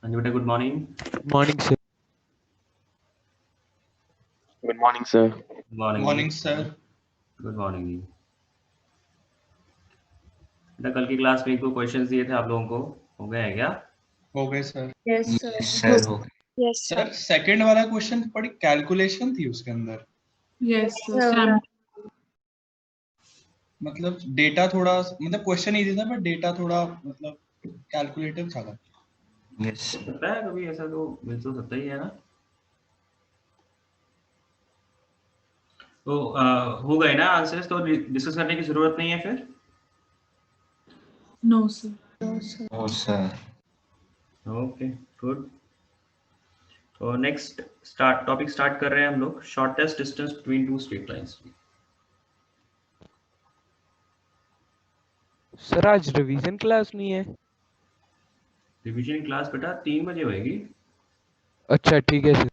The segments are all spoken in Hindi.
हाँ जी बेटा, good morning. Morning sir. Good morning sir. Good morning जी। Morning sir. गुड मॉर्निंग जी। बेटा कल की क्लास में एक दो क्वेश्चंस दिए थे आप लोगों को, हो गए हैं क्या? हो गए सर। Yes sir. सर हो यस सर सेकंड वाला क्वेश्चन बड़ी कैलकुलेशन थी उसके अंदर, यस सर। मतलब डेटा थोड़ा, मतलब क्वेश्चन इजी था बट डेटा थोड़ा मतलब कैलकुलेटिव था। यस सकता है कभी ऐसा, तो मिल तो सकता ही है ना। तो हो गए ना आंसर्स, तो डिस्कस करने की जरूरत नहीं है फिर। No sir. No sir. Okay good. तो नेक्स्ट टॉपिक स्टार्ट कर रहे हैं हम लोग, shortest distance between two straight lines. Sir आज रिवीजन क्लास नहीं है। रिवीजन क्लास बेटा 3 बजे होएगी। अच्छा ठीक है सर।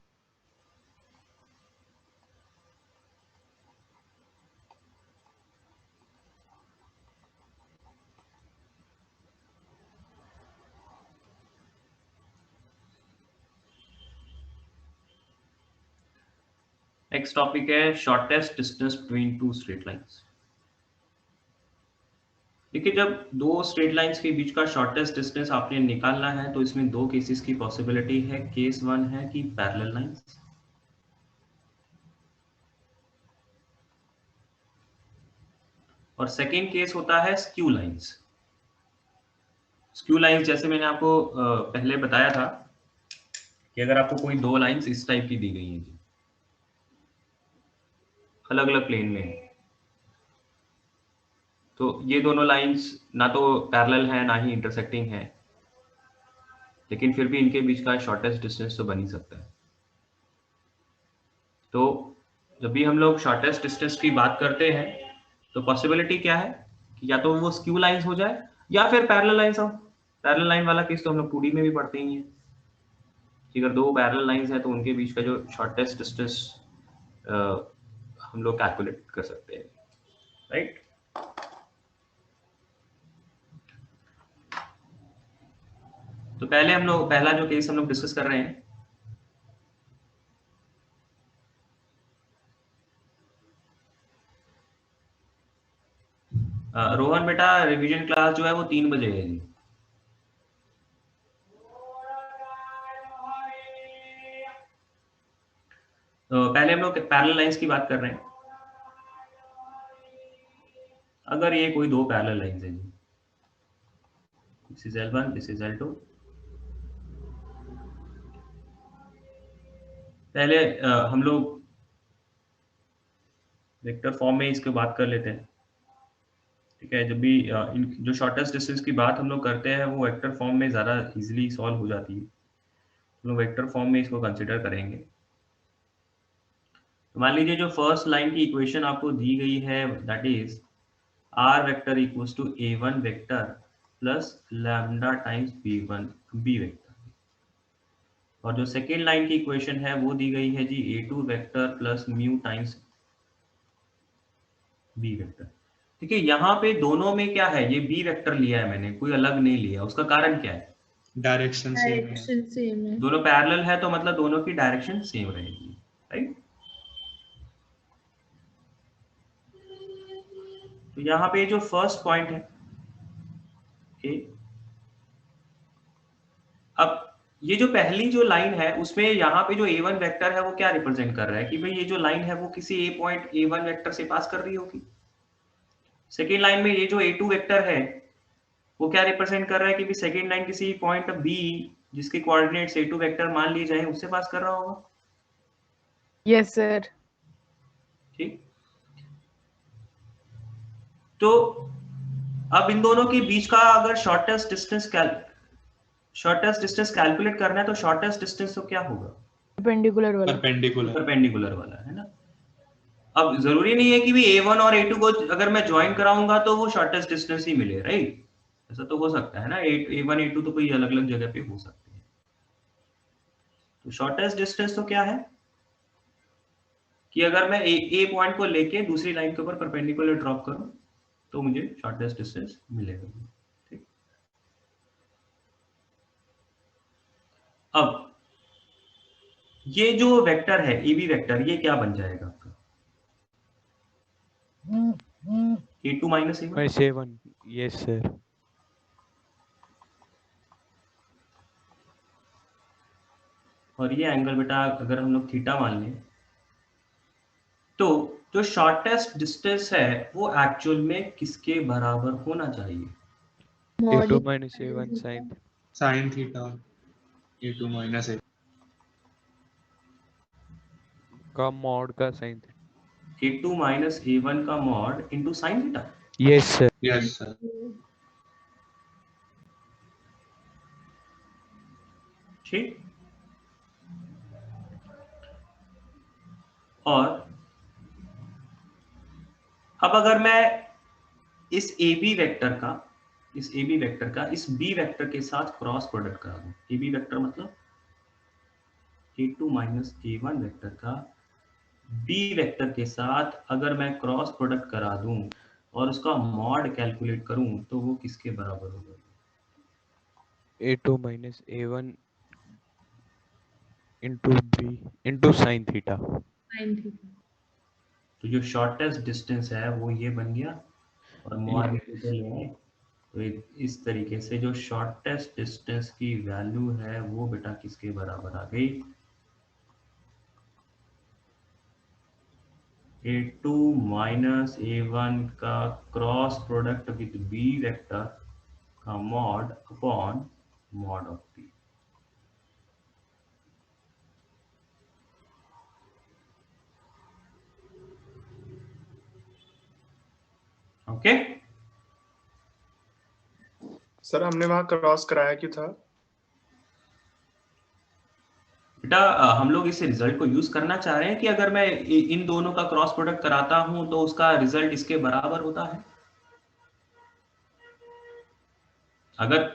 नेक्स्ट टॉपिक है shortest distance between two straight lines. देखिए, जब दो स्ट्रेट लाइंस के बीच का शॉर्टेस्ट डिस्टेंस आपने निकालना है तो इसमें दो केसेस की पॉसिबिलिटी है। केस वन है कि पैरेलल लाइंस, और सेकेंड केस होता है स्क्यू लाइंस। स्क्यू लाइंस जैसे मैंने आपको पहले बताया था कि अगर आपको कोई दो लाइंस इस टाइप की दी गई हैं जी, अलग अलग प्लेन में है, तो ये दोनों लाइंस ना तो पैरेलल है ना ही इंटरसेक्टिंग है, लेकिन फिर भी इनके बीच का शॉर्टेस्ट डिस्टेंस तो बन ही सकता है। तो जब भी हम लोग शॉर्टेस्ट डिस्टेंस की बात करते हैं तो पॉसिबिलिटी क्या है कि या तो वो स्क्यू लाइंस हो जाए या फिर पैरेलल लाइंस हो। पैरेलल लाइन वाला केस तो हम लोग 2D में भी पढ़ते ही हैं कि अगर दो पैरेलल लाइंस हैं तो उनके बीच का जो शॉर्टेस्ट डिस्टेंस हम लोग कैलकुलेट कर सकते हैं, राइट। तो पहले हम लोग पहला जो केस हम लोग डिस्कस कर रहे हैं, रोहन बेटा रिवीजन क्लास जो है वो 3 बजे है जी। तो पहले हम लोग पैरेलल लाइंस की बात कर रहे हैं। अगर ये कोई दो पैरेलल लाइंस है जी, this is L1, this is L2। पहले हम लोग वेक्टर फॉर्म में इसके बात कर लेते हैं, ठीक है। जब भी जो शॉर्टेस्ट डिस्टेंस की बात हम लोग करते हैं वो वेक्टर फॉर्म में ज़्यादा इजीली सॉल्व हो जाती है। हम लोग वेक्टर फॉर्म में इसको कंसिडर करेंगे। तो मान लीजिए जो फर्स्ट लाइन की इक्वेशन आपको दी गई है that is r vector equals to A1 vector plus lambda times b vector, और जो सेकेंड लाइन की इक्वेशन है वो दी गई है जी A2 vector plus mu times b vector. देखिए यहाँ पे दोनों में क्या है, ये बी वेक्टर लिया है मैंने, कोई अलग नहीं लिया। उसका कारण क्या है? डायरेक्शन सेम है। डायरेक्शन सेम है। दोनों पैरेलल है तो मतलब दोनों की डायरेक्शन सेम रहेगी, राइट। तो यहाँ पे जो फर्स्ट पॉइंट है ए, अब ये जो पहली जो लाइन है उसमें यहाँ पे जो A1 वेक्टर है वो क्या रिप्रेजेंट कर रहा है कि भाई ये जो लाइन है वो किसी ए पॉइंट A1 वेक्टर से पास कर रही होगी। सेकेंड लाइन में ये जो A2 वेक्टर है वो क्या रिप्रेजेंट कर रहा है कि भी सेकेंड लाइन किसी पॉइंट बी जिसके कोऑर्डिनेट्स A2 वेक्टर मान लिए जाए उससे पास कर रहा होगा। Yes sir. ठीक, तो अब इन दोनों के बीच का अगर शॉर्टेस्ट डिस्टेंस कैलकुलेट करना है तो शॉर्टेस्ट डिस्टेंस तो क्या होगा? परपेंडिकुलर वाला। परपेंडिकुलर वाला, है ना। अब जरूरी नहीं है कि भी A1 और A2 को अगर मैं ज्वाइन कराऊंगा तो वो शॉर्टेस्ट डिस्टेंस ही मिले, राइट। ऐसा तो हो सकता है ना, A1 A2 तो कोई अलग अलग जगह पे हो सकते हैं। तो शॉर्टेस्ट डिस्टेंस तो क्या है कि अगर मैं ए पॉइंट को लेके दूसरी लाइन के ऊपर परपेंडिकुलर ड्रॉप करूं तो मुझे शॉर्टेस्ट डिस्टेंस मिलेगा, ठीक। अब ये जो वेक्टर है AB वेक्टर, ये क्या बन जाएगा आपका? A2 minus A1। Minus A1, yes sir. और ये एंगल बेटा अगर हम लोग थीटा मान लें, तो जो शॉर्टेस्ट डिस्टेंस है वो एक्चुअल में किसके बराबर होना चाहिए? A2 minus A1 sine sin theta A2 minus A। का मॉड का साइन। A2 माइनस A1 का mod into sine theta. Yes sir. Yes sir. ठीक। और अब अगर मैं इस AB वेक्टर का इस B वेक्टर के साथ क्रॉस प्रोडक्ट करा दूं, AB वेक्टर मतलब A2 माइनस A1 वेक्टर का B वेक्टर के साथ अगर मैं क्रॉस प्रोडक्ट करा दूं और उसका मॉड कैलकुलेट करूं तो वो किसके बराबर होगा? A2 minus A1 into B into sine theta. तो जो शॉर्टेस्ट डिस्टेंस है वो ये बन गया, और मॉड ले आए तो इस तरीके से जो शॉर्टेस्ट डिस्टेंस की वैल्यू है वो बेटा किसके बराबर आ गई? A2 माइनस A1 का cross product with B vector का mod upon mod of B। Okay sir हमने वहां क्रॉस कराया क्यों था? बेटा हम लोग इस रिजल्ट को यूज करना चाह रहे हैं कि अगर मैं इन दोनों का क्रॉस प्रोडक्ट कराता हूं तो उसका रिजल्ट इसके बराबर होता है। अगर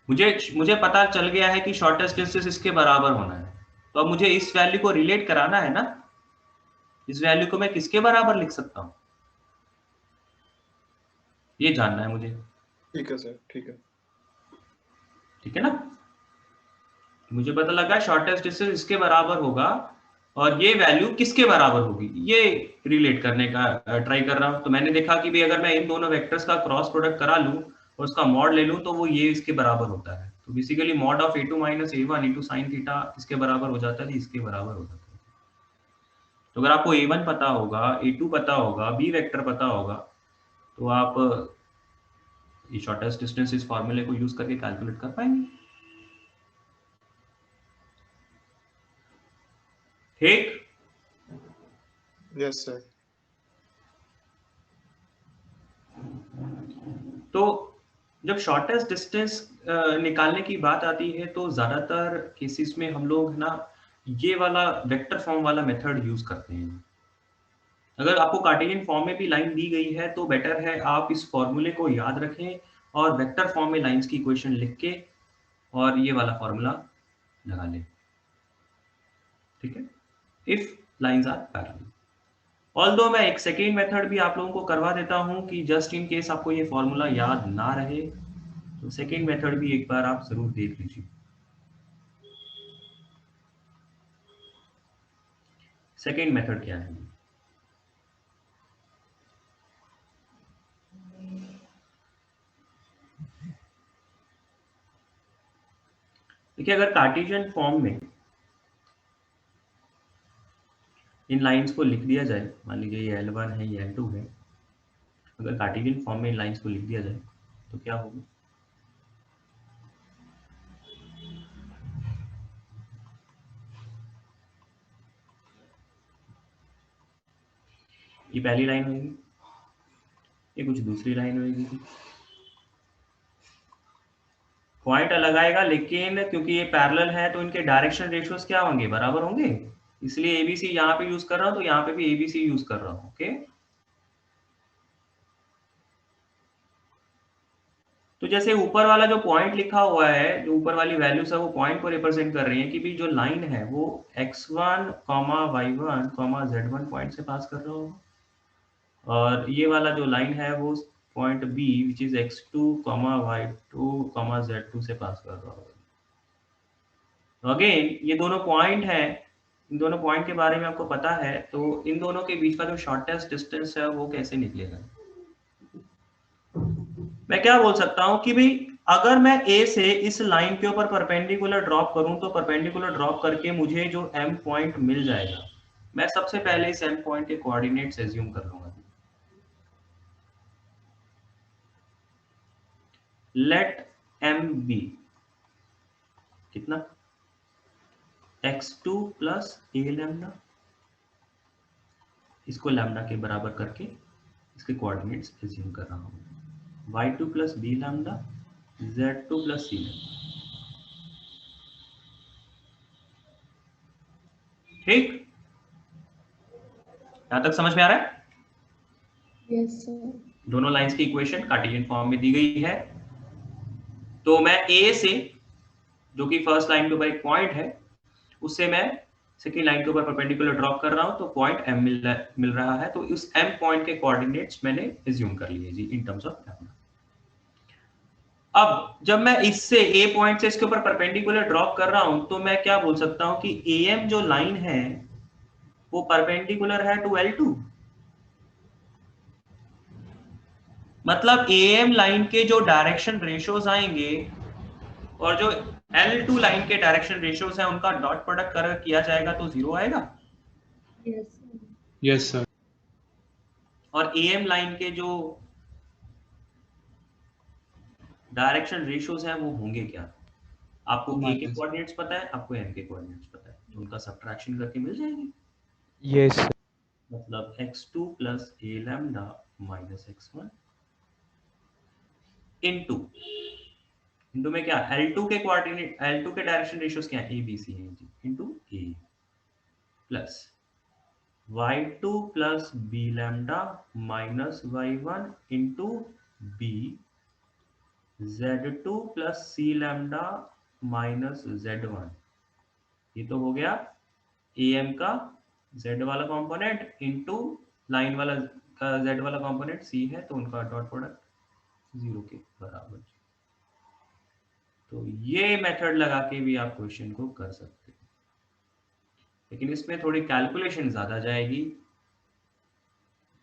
मुझे पता चल गया है कि शॉर्टेस्ट डिस्टेंस इसके बराबर होना है, तो अब मुझे इस वैल्यू को रिलेट कराना है ना। इस वैल्यू को मैं किसके बराबर लिख सकता हूं, ये जानना है मुझे। ठीक है सर, ठीक है। ठीक है ना, मुझे पता लगा शॉर्टेस्ट डिस्टेंस इसके बराबर होगा और ये वैल्यू किसके बराबर होगी, ये रिलेट करने का ट्राई कर रहा हूं। तो मैंने देखा कि भाई अगर मैं इन दोनों वेक्टर्स का क्रॉस प्रोडक्ट करा लूं और उसका मॉड ले लूं तो वो ये इसके बराबर होता है। तो basically mod of A2 minus A1 into sine theta इसके बराबर हो जाता है, इसके बराबर हो जाता है। तो अगर आपको A1 पता होगा, A2 पता होगा, B वेक्टर पता होगा, तो आप ये शॉर्टेस्ट डिस्टेंस इस फॉर्मूले को यूज करके कैलकुलेट कर पाएंगे। ठीक, यस सर। तो जब शॉर्टेस्ट डिस्टेंस निकालने की बात आती है तो ज्यादातर केसेस में हम लोग ना ये वाला वेक्टर फॉर्म वाला मेथड यूज करते हैं। अगर आपको कार्टेशियन फॉर्म में भी लाइन दी गई है तो बेटर है आप इस फॉर्मूले को याद रखें और वेक्टर फॉर्म में लाइंस की इक्वेशन लिख के और ये वाला फॉर्मूला लगा लें। ठीक है, if lines are parallel. Although मैं एक सेकेंड मेथड भी आप लोगों को करवा देता हूं कि जस्ट इन केस आपको ये फॉर्मूला याद ना रहे तो सेकेंड मेथड भी एक बार आप जरूर देख लीजिए। सेकेंड मेथड क्या है? देखिए, अगर कार्टेशियन फॉर्म में इन लाइंस को लिख दिया जाए, मान लीजिए ये L1 है, ये L2 है, अगर कार्टेशियन फॉर्म में इन लाइंस को लिख दिया जाए तो क्या होगा? ये पहली लाइन होगी, ये कुछ दूसरी लाइन होगी, पॉइंट अलग आएगा, लेकिन क्योंकि ये पैरेलल है तो इनके डायरेक्शन रेशियोज क्या होंगे? बराबर होंगे। इसलिए ABC यहाँ पे यूज कर रहा हूं तो यहाँ पे भी ABC यूज कर रहा हूं। ओके, तो जैसे ऊपर वाला जो पॉइंट लिखा हुआ है, जो ऊपर वाली वैल्यूज है वो पॉइंट को रिप्रेजेंट कर रही है कि भी जो लाइन है वो x1, y1, z1 पॉइंट से पास कर रहा होगा, और ये वाला जो लाइन है वो point B which is x2, y2, z2 से पास कर रहा होगा। तो अगेन ये दोनों पॉइंट है, इन दोनों पॉइंट के बारे में आपको पता है, तो इन दोनों के बीच का जो शॉर्टेस्ट डिस्टेंस है वो कैसे निकलेगा? मैं क्या बोल सकता हूं कि भाई अगर मैं ए से इस लाइन के ऊपर परपेंडिकुलर ड्रॉप करूं तो परपेंडिकुलर ड्रॉप करके मुझे जो एम पॉइंट मिल जाएगा, मैं सबसे पहले इस एम पॉइंट के कोऑर्डिनेट्स एज्यूम कर लूंगा। लेट एम बी कितना, x2 प्लस ए लैम्डा, इसको लैम्डा के बराबर करके इसके कोऑर्डिनेट्स एज्यूम कर रहा हूं, y2 plus b lambda, z2 plus c lambda. ठीक, यहां तक समझ में आ रहा है? Yes sir. दोनों लाइंस की इक्वेशन कार्टेशियन फॉर्म में दी गई है। तो मैं ए से, जो कि फर्स्ट लाइन के ऊपर एक पॉइंट है, उससे मैं सेकेंड लाइन के ऊपर परपेंडिकुलर ड्रॉप कर रहा हूं, तो पॉइंट एम मिल रहा है। तो उस एम पॉइंट के कोऑर्डिनेट्स मैंने एज्यूम कर लिए जी इन टर्म्स ऑफ लैम्डा। अब जब मैं इससे ए पॉइंट से इसके ऊपर परपेंडिकुलर ड्रॉप कर रहा हूं, तो मैं क्या बोल सकता हूं कि एम जो लाइन है वो परपेंडिकुलर है टू L2। मतलब एम लाइन के जो डायरेक्शन रेशियोज आएंगे और जो L2 लाइन के डायरेक्शन रेशियोज हैं उनका डॉट प्रोडक्ट कर किया जाएगा तो 0 आएगा। Yes sir. Yes sir. और एम लाइन के जो डायरेक्शन रेशियोज हैं वो होंगे क्या? आपको ए के कोऑर्डिनेट्स पता है, आपको एम के कोऑर्डिनेट्स पता है, तो उनका सब्ट्रैक्शन करके मिल जाएगी। Yes sir. मतलब x2 प्लस ए लैम्डा माइनस x1 इनटू में क्या, L2 के कोऑर्डिनेट, L2 के डायरेक्शन रेशियोज क्या है, ए बी सी है जी, into a plus y2 plus b lambda minus y1 into b, z2 plus c lambda minus z1। ये तो हो गया am का z वाला कंपोनेंट इनटू लाइन वाला का z वाला कंपोनेंट c है, तो उनका डॉट प्रोडक्ट 0 के बराबर। तो ये मेथड लगा के भी आप क्वेश्चन को कर सकते हैं, लेकिन इसमें थोड़ी कैलकुलेशन ज्यादा जाएगी।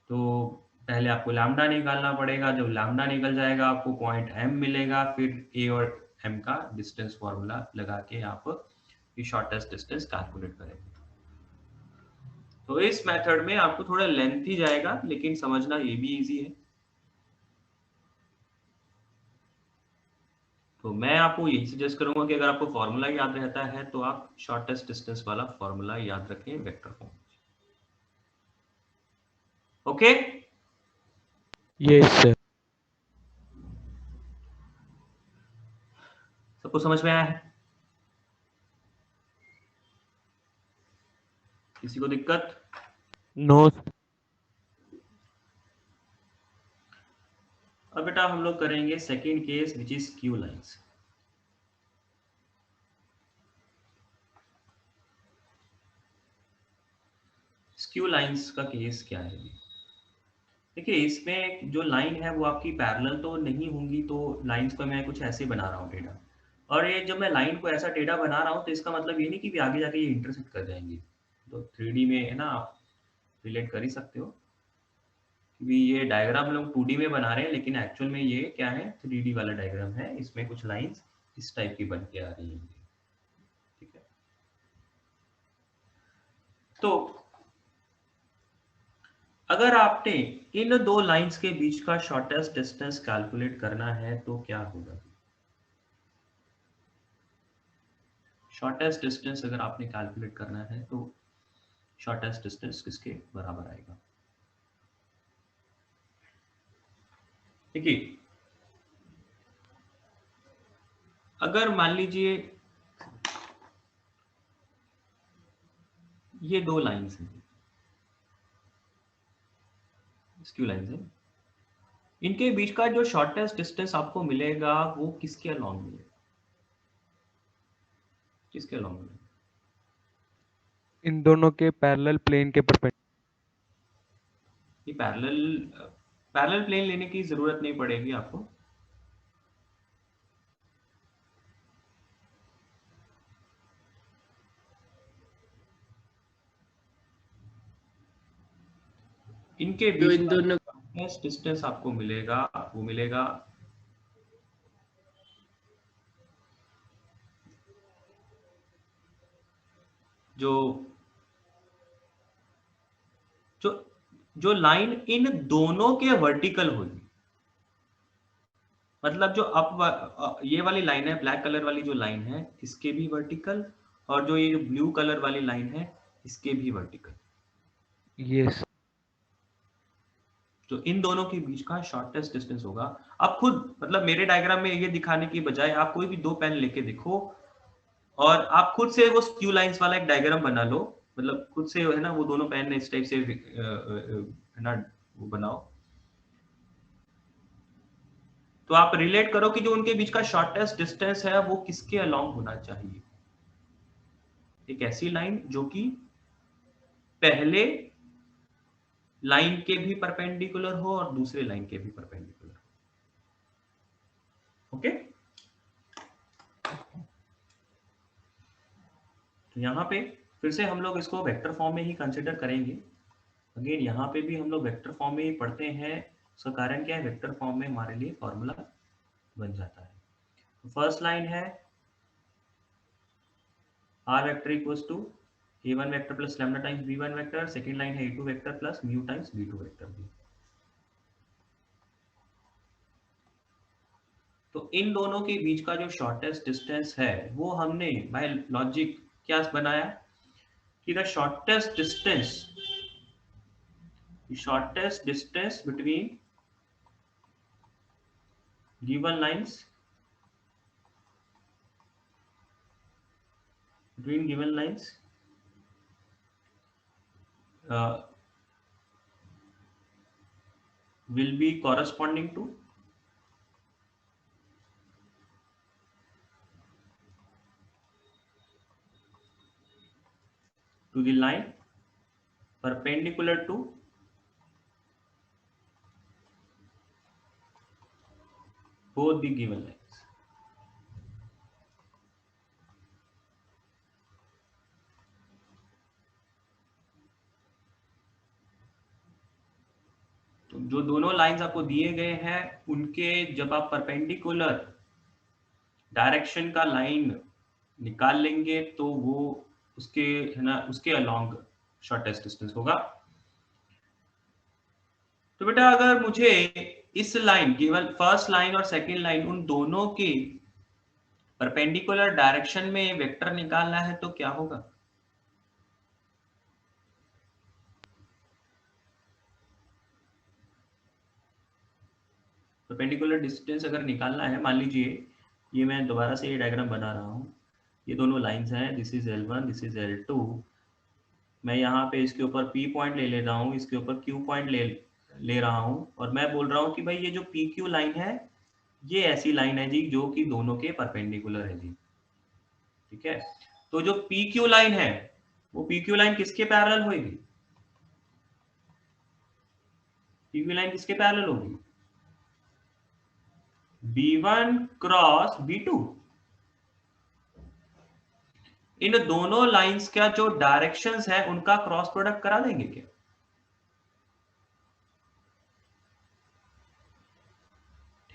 तो पहले आपको लैम्डा निकालना पड़ेगा, जब लैम्डा निकल जाएगा आपको पॉइंट m मिलेगा, फिर a और m का डिस्टेंस फॉर्मूला लगा के आप ये शॉर्टेस्ट डिस्टेंस कैलकुलेट करेंगे। तो इस मेथड में आपको थोड़ा लेंथी जाएगा, लेकिन समझना ये भी इजी है। तो मैं आपको यही सजेस्ट करूंगा कि अगर आपको फॉर्मूला याद रहता है तो आप शॉर्टेस्ट डिस्टेंस वाला फॉर्मूला याद रखें vector form. Okay, yes sir. सबको समझ में आया है? किसी को दिक्कत? नो। अब बेटा हम लोग करेंगे second case which is Q lines. Skew lines का केस क्या है? देखिए इसमें जो लाइन है वो आपकी पैरेलल तो नहीं होंगी, तो लाइंस को मैं कुछ ऐसे बना रहा हूँ टेढ़ा, और ये जब मैं लाइन को ऐसा टेढ़ा बना रहा हूँ तो इसका मतलब ये नहीं कि भी आगे जाके ये इंटरसेक्ट कर जाएंगे। तो 3D में है ना, आप रिलेट कर ही सकते हो कि ये डायग्राम हम लोग 2D में बना रहे हैं, लेकिन एक्चुअल में ये क्या है, 3D वाला डायग्राम है। इसमें कुछ लाइंस इस टाइप की बन के आ रही हैं, ठीक है। तो अगर आपने इन दो लाइंस के बीच का शॉर्टेस्ट डिस्टेंस कैलकुलेट करना है तो क्या होगा? शॉर्टेस्ट डिस्टेंस अगर आपने कैलकुलेट करना है तो शॉर्टेस्ट डिस्टेंस किसके बराबर आएगा? देखिए अगर मान लीजिए ये दो लाइंस हैं, स्क्यू लाइंस हैं, इनके बीच का जो शॉर्टेस्ट डिस्टेंस आपको मिलेगा वो किसके अलोंग मिलेगा? किसके अलोंग मिलेगा? इन दोनों के पैरेलल प्लेन के परपेंडिकुलर। ये पैरेलल प्लेन लेने की जरूरत नहीं पड़ेगी आपको। इनके तो बीच इन दोनों का डिस्टेंस आपको मिलेगा, वो मिलेगा जो जो जो लाइन इन दोनों के वर्टिकल होगी, मतलब जो ये वाली लाइन है, ब्लैक कलर वाली जो लाइन है, इसके भी वर्टिकल, और जो ये ब्लू कलर वाली लाइन है, इसके भी वर्टिकल। Yes. तो इन दोनों के बीच का शॉर्टेस्ट डिस्टेंस होगा। आप खुद मतलब मेरे डायग्राम में ये दिखाने की बजाय आप कोई भी दो पेन लेके देखो और आप खुद से वो स्क्यू लाइंस वाला एक डायग्राम बना लो, मतलब खुद से है ना, वो दोनों पेन इस टाइप से है ना वो बनाओ, तो आप रिलेट करो कि जो उनके बीच का शॉर्टेस्ट डिस्टेंस है वो किसके अलोंग होना चाहिए। एक ऐसी लाइन जो कि पहले लाइन के भी परपेंडिकुलर हो और दूसरे लाइन के भी परपेंडिकुलर। ओके, तो यहां पे फिर से हम लोग इसको वेक्टर फॉर्म में ही कंसिडर करेंगे। अगेन यहाँ पे भी हम लोग वेक्टर फॉर्म में ही पढ़ते हैं। उसका कारण क्या है, वेक्टर फॉर्म में हमारे लिए फॉर्मूला बन जाता है। फर्स्ट लाइन है r vector equals to a1 vector plus lambda times b1 vector, second line है a2 vector plus mu times b2 vector भी। तो इन दोनों के बीच का जो शॉर्टेस्ट डिस्टेंस है वो हमने बाय लॉजिक क्या बनाया कि the shortest distance between given lines will be corresponding to the line perpendicular to both the given lines। तो जो दोनों लाइंस आपको दिए गए हैं उनके जब आप परपेंडिकुलर डायरेक्शन का लाइन निकाल लेंगे तो वो उसके है ना उसके अलोंग शॉर्टेस्ट डिस्टेंस होगा। तो बेटा अगर मुझे इस लाइन केवल फर्स्ट लाइन और सेकंड लाइन उन दोनों के परपेंडिकुलर डायरेक्शन में वेक्टर निकालना है तो क्या होगा? परपेंडिकुलर डिस्टेंस अगर निकालना है, मान लीजिए ये मैं दोबारा से ये डायग्राम बना रहा हूँ, ये दोनों लाइंस हैं, this is L1 this is L2। मैं यहाँ पे इसके ऊपर P पॉइंट ले रहा हूँ, इसके ऊपर Q पॉइंट ले रहा हूँ, और मैं बोल रहा हूँ कि भाई ये जो PQ लाइन है ये ऐसी लाइन है जी जो कि दोनों के परपेंडिकुलर है जी। ठीक है, तो जो PQ लाइन है वो PQ लाइन किसके पैरेलल होगी? PQ लाइन किसके पैरेलल होगी? B1 cross B2। इन दोनों लाइंस का जो डायरेक्शंस है उनका क्रॉस प्रोडक्ट करा देंगे क्या?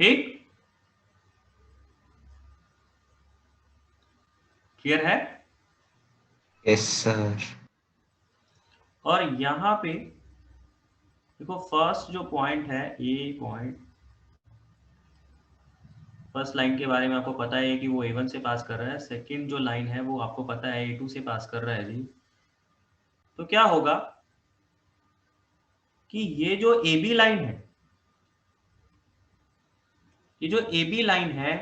ठीक, क्लियर है? Yes sir. और यहां पे देखो फर्स्ट जो पॉइंट है, ये पॉइंट फर्स्ट लाइन के बारे में आपको पता है कि वो A1 से पास कर रहा है, सेकंड जो लाइन है वो आपको पता है A2 से पास कर रहा है जी। तो क्या होगा कि ये जो AB लाइन है, ये जो AB लाइन है,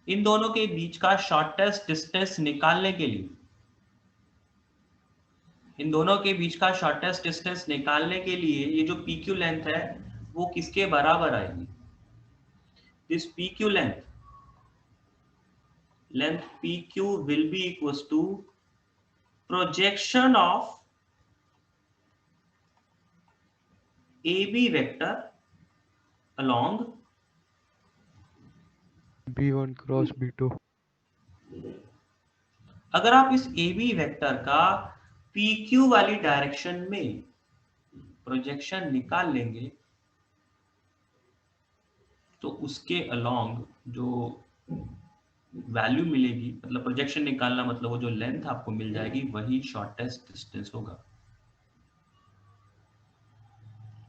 इन दोनों के बीच का शॉर्टेस्ट डिस्टेंस निकालने के लिए, इन दोनों के बीच का शॉर्टेस्ट डिस्टेंस निकालने के लिए ये जो PQ लेंथ है वो किसके बराबर आएगी? This PQ length PQ will be equals to projection of AB vector along B1 cross B2. अगर आप इस AB वेक्टर का PQ वाली डायरेक्शन में प्रोजेक्शन निकाल लेंगे तो उसके अलोंग जो वैल्यू मिलेगी, मतलब प्रोजेक्शन निकालना मतलब वो जो लेंथ आपको मिल जाएगी वही शॉर्टेस्ट डिस्टेंस होगा।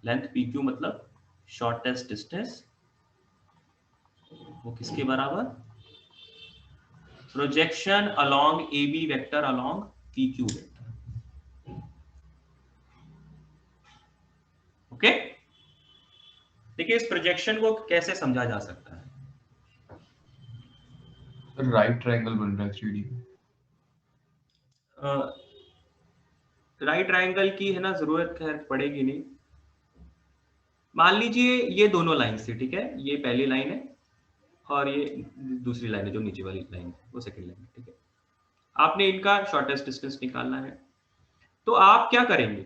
लेंथ PQ मतलब शॉर्टेस्ट डिस्टेंस, वो किसके बराबर? Projection along AB vector along PQ vector. Okay, देखिए इस प्रोजेक्शन को कैसे समझा जा सकता है। राइट ट्रायंगल बन रहा है 3D में। राइट ट्रायंगल की है ना जरूरत खैर पड़ेगी नहीं। मान लीजिए ये दोनों लाइंस थी, ठीक है, ये पहली लाइन है और ये दूसरी लाइन है जो नीचे वाली लाइन है वो सेकंड लाइन है, ठीक है। आपने इनका शॉर्टेस्ट डिस्टेंस निकालना है, तो आप क्या करेंगे?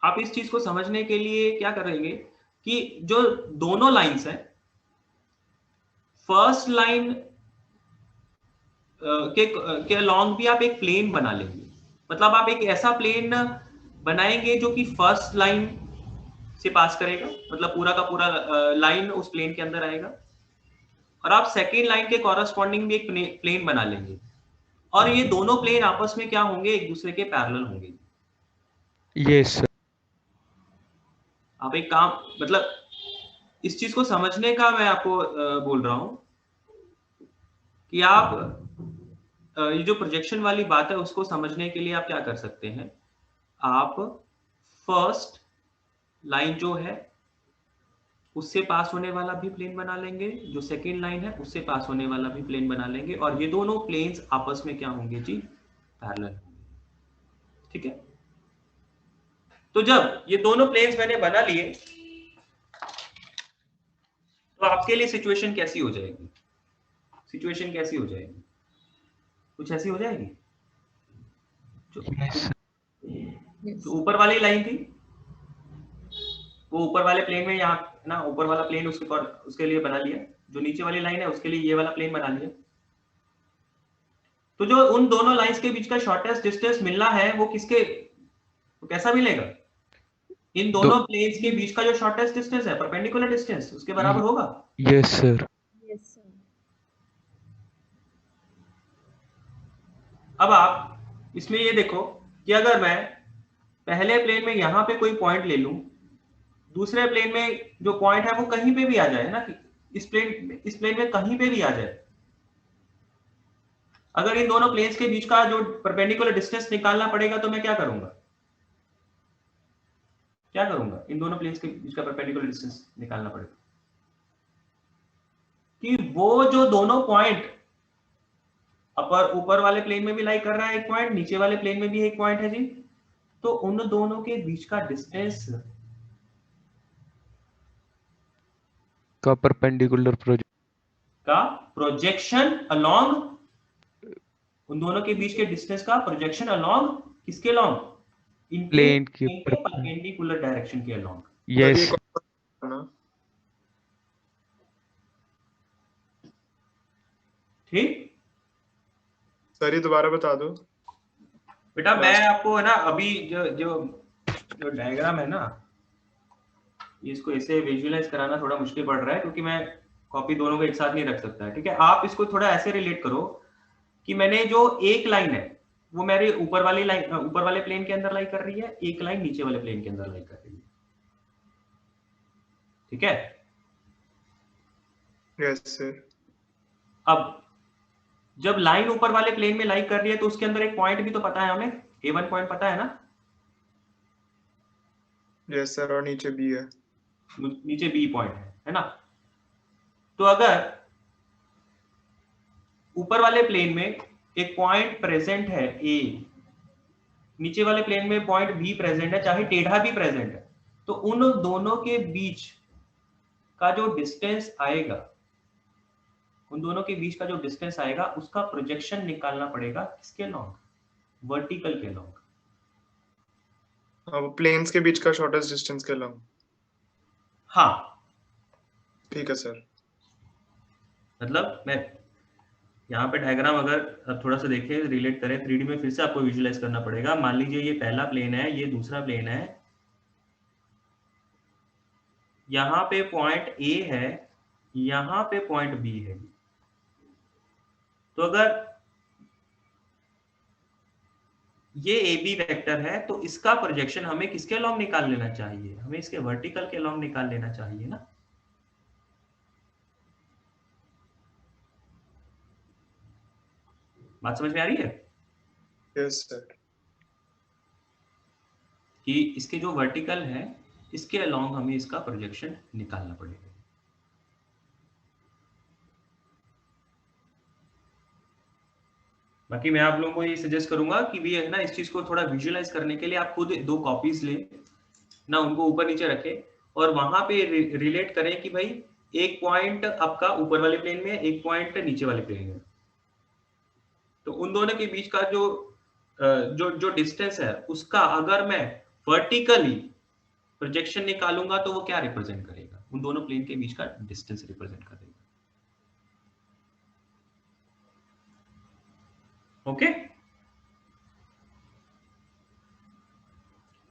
आप इस चीज को समझने के लिए क्या करेंगे कि जो दोनों लाइंस हैं, फर्स्ट लाइन के अलोंग भी आप एक प्लेन बना लेंगे। मतलब आप एक ऐसा प्लेन बनाएंगे जो कि फर्स्ट लाइन से पास करेगा, मतलब पूरा का पूरा लाइन उस प्लेन के अंदर आएगा, और आप सेकेंड लाइन के कॉरस्पॉन्डिंग भी एक प्लेन बना लेंगे, और ये दोनों प्लेन आपस में क्या होंगे? एक दूसरे के पैरेलल होंगे। Yes, sir. आप एक काम, मतलब इस चीज को समझने का मैं आपको बोल रहा हूं कि आप ये जो प्रोजेक्शन वाली बात है उसको समझने के लिए आप क्या कर सकते हैं? आप फर्स्ट लाइन जो है उससे पास होने वाला भी प्लेन बना लेंगे, जो सेकेंड लाइन है उससे पास होने वाला भी प्लेन बना लेंगे, और ये दोनों प्लेन्स आपस में क्या होंगे जी? पैरेलल होंगे, ठीक है। तो जब ये दोनों प्लेन्स मैंने बना लिए तो आपके लिए सिचुएशन कैसी हो जाएगी? सिचुएशन कैसी हो जाएगी? कुछ ऐसी हो जाएगी। Yes, sir. Yes. जो ऊपर वाली लाइन थी वो ऊपर वाले प्लेन में यहाँ ना ऊपर वाला प्लेन उसके लिए बना लिया, जो नीचे वाली लाइन है उसके लिए ये वाला प्लेन बना लिया। तो जो उन दोनों लाइंस के बीच का शॉर्टेस्ट डिस्टेंस मिलना है वो किसके, वो कैसा मिलेगा? इन दोनों प्लेन्स के बीच का जो शॉर्टेस्ट डिस्टेंस है, परपेंडिकुलर डिस्टेंस, उसके बराबर होगा। Yes, sir. Yes, sir. अब आप इसमें ये देखो कि अगर मैं पहले प्लेन में यहां पे कोई पॉइंट ले लूं, दूसरे प्लेन में जो पॉइंट है वो कहीं पे भी आ जाए ना, कि इस प्लेन में कहीं पे भी आ जाए। अगर इन दोनों प्लेन्स के बीच का जो परपेंडिकुलर डिस्टेंस निकालना पड़ेगा तो मैं क्या करूंगा? क्या करूंगा? इन दोनों प्लेन्स के बीच का परपेंडिकुलर डिस्टेंस निकालना पड़ेगा कि वो जो दोनों पॉइंट ऊपर वाले प्लेन में भी लाई कर रहा है एक पॉइंट, नीचे वाले प्लेन में भी एक पॉइंट है जी, तो उन दोनों के बीच का डिस्टेंस का perpendicular project. का प्रोजेक्शन अलोंग, उन दोनों के बीच के डिस्टेंस का प्रोजेक्शन अलोंग किसके अलोंग? इनके Plane के परपेंडिकुलर डायरेक्शन के अलोंग। Yes. ठीक सर ये दोबारा बता दो। बेटा, मैं आपको है ना अभी जो डायग्राम है ना, इसको ऐसे विजुअलाइज कराना थोड़ा मुश्किल पड़ रहा है क्योंकि मैं कॉपी दोनों को एक साथ नहीं रख सकता है, ठीक है। आप इसको थोड़ा ऐसे रिलेट करो कि मैंने जो एक लाइन है वो मेरे ऊपर वाले प्लेन के अंदर लाई कर रही है, एक लाइन नीचे वाले प्लेन के अंदर लाई कर रही है, ठीक है। Yes sir. अब जब लाइन ऊपर वाले प्लेन में लाई कर रही है तो उसके अंदर एक पॉइंट भी तो पता है हमें, A1 पॉइंट पता है ना? यस सर, और नीचे बी है। नीचे B पॉइंट है ना? तो अगर ऊपर वाले प्लेन में एक पॉइंट प्रेजेंट है A, नीचे वाले प्लेन में पॉइंट B प्रेजेंट है, चाहे टेढ़ा भी प्रेजेंट है, तो उन दोनों के बीच का जो डिस्टेंस आएगा, उन दोनों के बीच का जो डिस्टेंस आएगा उसका प्रोजेक्शन निकालना पड़ेगा किसके लॉन्ग? वर्टिकल के लॉन्ग। अब प्लेन्स के बीच का शॉर्टेस्ट डिस्टेंस के लॉन्ग। हाँ ठीक है सर। मतलब मैं यहाँ पे डायग्राम अगर अब थोड़ा सा देखें, रिलेट करें 3D में, फिर से आपको विजुअलाइज करना पड़ेगा। मान लीजिए ये पहला प्लेन है, ये दूसरा प्लेन है, यहाँ पे पॉइंट ए है, यहाँ पे पॉइंट बी है। तो अगर ये ए बी वेक्टर है तो इसका प्रोजेक्शन हमें किसके अलॉन्ग निकाल लेना चाहिए? हमें इसके वर्टिकल के अलॉन्ग निकाल लेना चाहिए ना। बात समझ में आ रही है? Yes sir. कि इसके जो वर्टिकल है इसके अलॉन्ग हमें इसका प्रोजेक्शन निकालना पड़ेगा। बाकी मैं आप लोगों को ये सजेस्ट करूंगा कि भी है ना, इस चीज को थोड़ा विजुअलाइज करने के लिए आप खुद 2 कॉपीज लें ना, उनको ऊपर नीचे रखें और वहां पे रिलेट करें कि भाई एक पॉइंट आपका ऊपर वाले प्लेन में, एक पॉइंट नीचे वाले प्लेन में, तो उन दोनों के बीच का जो डिस्टेंस है उसका अगर मैं वर्टिकली प्रोजेक्शन निकालूंगा तो वो क्या रिप्रेजेंट करेगा? उन दोनों प्लेन के बीच का डिस्टेंस रिप्रेजेंट करेगा। Okay,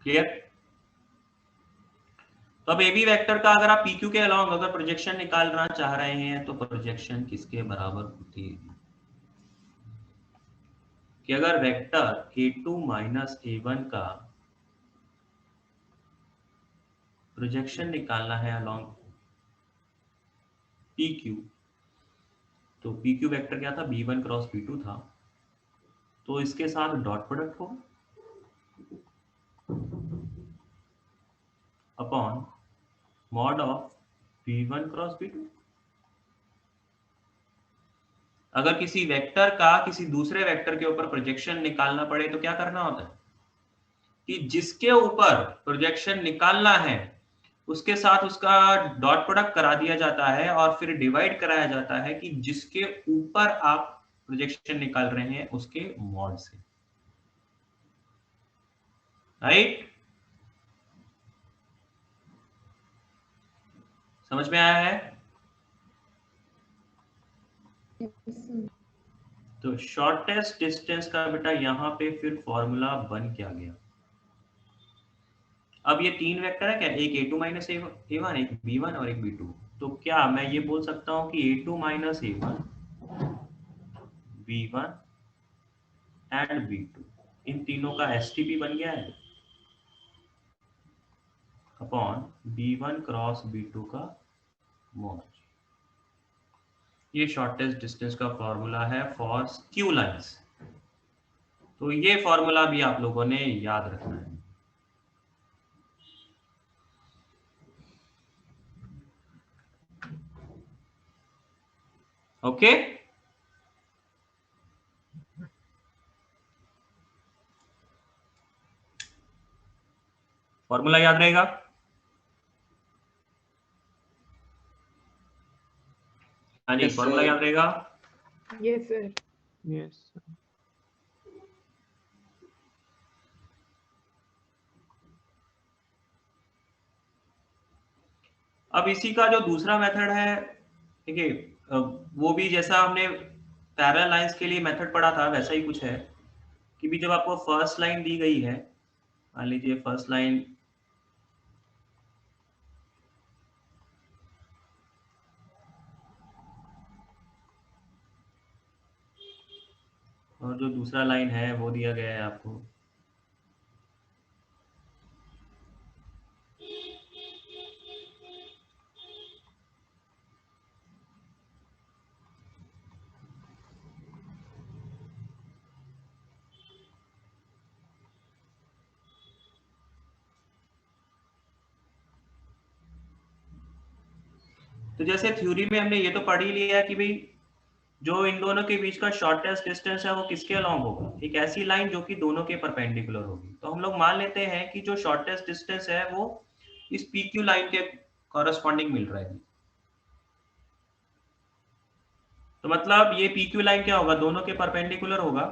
clear? तो अब ए बी वेक्टर का अगर आप PQ के अलॉन्ग अगर प्रोजेक्शन निकालना चाह रहे हैं तो प्रोजेक्शन किसके बराबर होती है? कि अगर वेक्टर A2 माइनस A1 का प्रोजेक्शन निकालना है अलॉन्ग PQ, तो PQ वेक्टर क्या था? B1 क्रॉस B2 था, तो इसके साथ डॉट प्रोडक्ट होगा upon mod of B1 cross B2। अगर किसी वेक्टर का किसी दूसरे वेक्टर के ऊपर प्रोजेक्शन निकालना पड़े तो क्या करना होता है कि जिसके ऊपर प्रोजेक्शन निकालना है उसके साथ उसका डॉट प्रोडक्ट करा दिया जाता है और फिर डिवाइड कराया जाता है कि जिसके ऊपर आप प्रोजेक्शन निकाल रहे हैं उसके मॉड से, राइट? समझ में आया है? Yes, sir. तो शॉर्टेस्ट डिस्टेंस का बेटा यहाँ पे फिर फॉर्मूला बन क्या गया? अब ये 3 वेक्टर है क्या? एक A2 माइनस A1, एक B1 और एक B2। तो क्या मैं ये बोल सकता हूँ कि A2 minus A1, B1 and B2 इन तीनों का STP बन गया है अपॉन B1 क्रॉस B2 का मॉड। ये शॉर्टेस्ट डिस्टेंस का फॉर्मूला है फॉर स्क्यू लाइंस। तो ये फॉर्मूला भी आप लोगों ने याद रखना है। ओके, फॉर्मूला याद रहेगा? हाँ जी, Yes, फॉर्मूला sir. याद रहेगा? Yes, sir. Yes, sir. अब इसी का जो दूसरा मेथड है, ठीक है, वो भी जैसा हमने पैरेलल लाइंस के लिए मेथड पढ़ा था वैसा ही कुछ है कि भी जब आपको फर्स्ट लाइन दी गई है, मान लीजिए फर्स्ट लाइन और जो दूसरा लाइन है वो दिया गया है आपको, तो जैसे थ्योरी में हमने ये तो पढ़ ही लिया कि भाई जो इन दोनों के बीच का शॉर्टेस्ट डिस्टेंस है वो किसके अलॉन्ग होगा? एक ऐसी लाइन जो कि दोनों के परपेंडिकुलर होगी। तो हम लोग मान लेते हैं कि जो शॉर्टेस्ट डिस्टेंस है वो इस PQ लाइन के कॉरेस्पॉन्डिंग मिल रहा है। तो मतलब ये PQ लाइन क्या होगा? दोनों के परपेंडिकुलर होगा।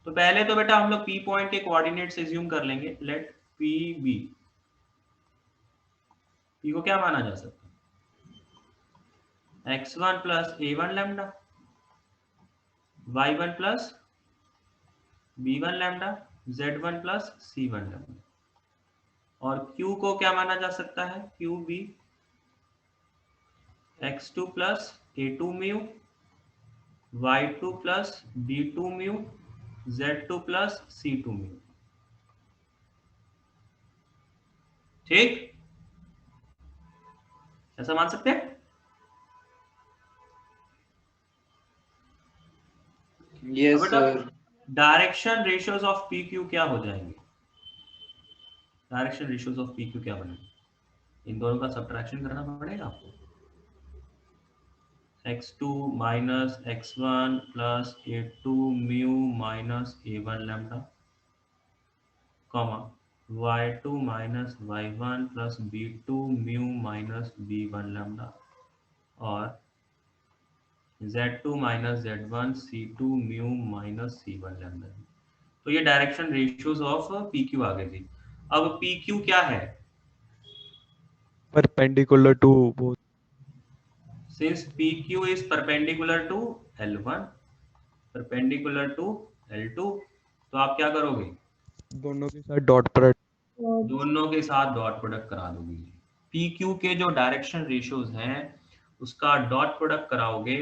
तो पहले तो बेटा हम लोग P पॉइंट के कोऑर्डिनेट्स एज्यूम कर लेंगे। लेट PB, P को क्या माना जा सकता है? x1 plus A1 lambda, y1 plus B1 lambda, z1 plus C1 lambda. और Q को क्या माना जा सकता है? QB x2 plus a2 mu, y2 plus b2 mu, z2 plus c2 mu। ठीक, ऐसा मान सकते हैं? Yes, sir. Direction ratios of P Q क्या हो जाएंगे? Direction ratios of P Q क्या बनेंगे? इन दोनों का सब्ट्रैक्शन करना पड़ेगा आपको। x2 minus x1 plus a2 mu minus a1 lambda, comma y2 minus y1 plus b2 mu minus b1 lambda, और z2 minus z1 c2 mu minus c1 lambda। तो ये डायरेक्शन रेशियोज ऑफ pq आ गए जी। अब pq क्या है? perpendicular to both. Since PQ is perpendicular to L1, perpendicular to L2, तो आप क्या करोगे? दोनों के साथ डॉट प्रोडक्ट। दोनों के साथ डॉट प्रोडक्ट करा दोगे। PQ के जो डायरेक्शन रेशियोज हैं उसका डॉट प्रोडक्ट कराओगे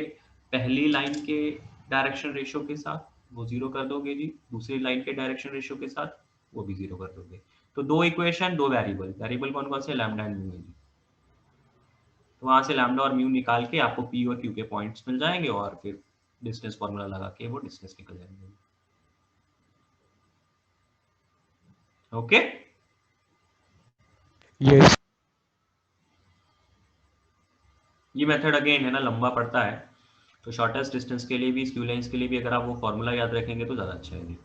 पहली लाइन के डायरेक्शन रेशियो के साथ, वो जीरो कर दोगे जी। दूसरी लाइन के डायरेक्शन रेशियो के साथ वो भी जीरो कर दोगे। तो दो इक्वेशन, दो वेरिएबल। वेरिएबल कौन कौन से? लैम्डा एंड म्यू है जी। तो वहां से लैम्डा और म्यू निकाल के आपको पी और क्यू के पॉइंट्स मिल जाएंगे और फिर डिस्टेंस फॉर्मूला लगा के वो डिस्टेंस निकल जाएंगे। Okay, yes. ये मेथड अगेन है ना लंबा पड़ता है, तो शॉर्टेस्ट डिस्टेंस के लिए भी, स्क्यू लाइंस के लिए भी अगर आप वो फॉर्मूला याद रखेंगे तो ज्यादा अच्छा है।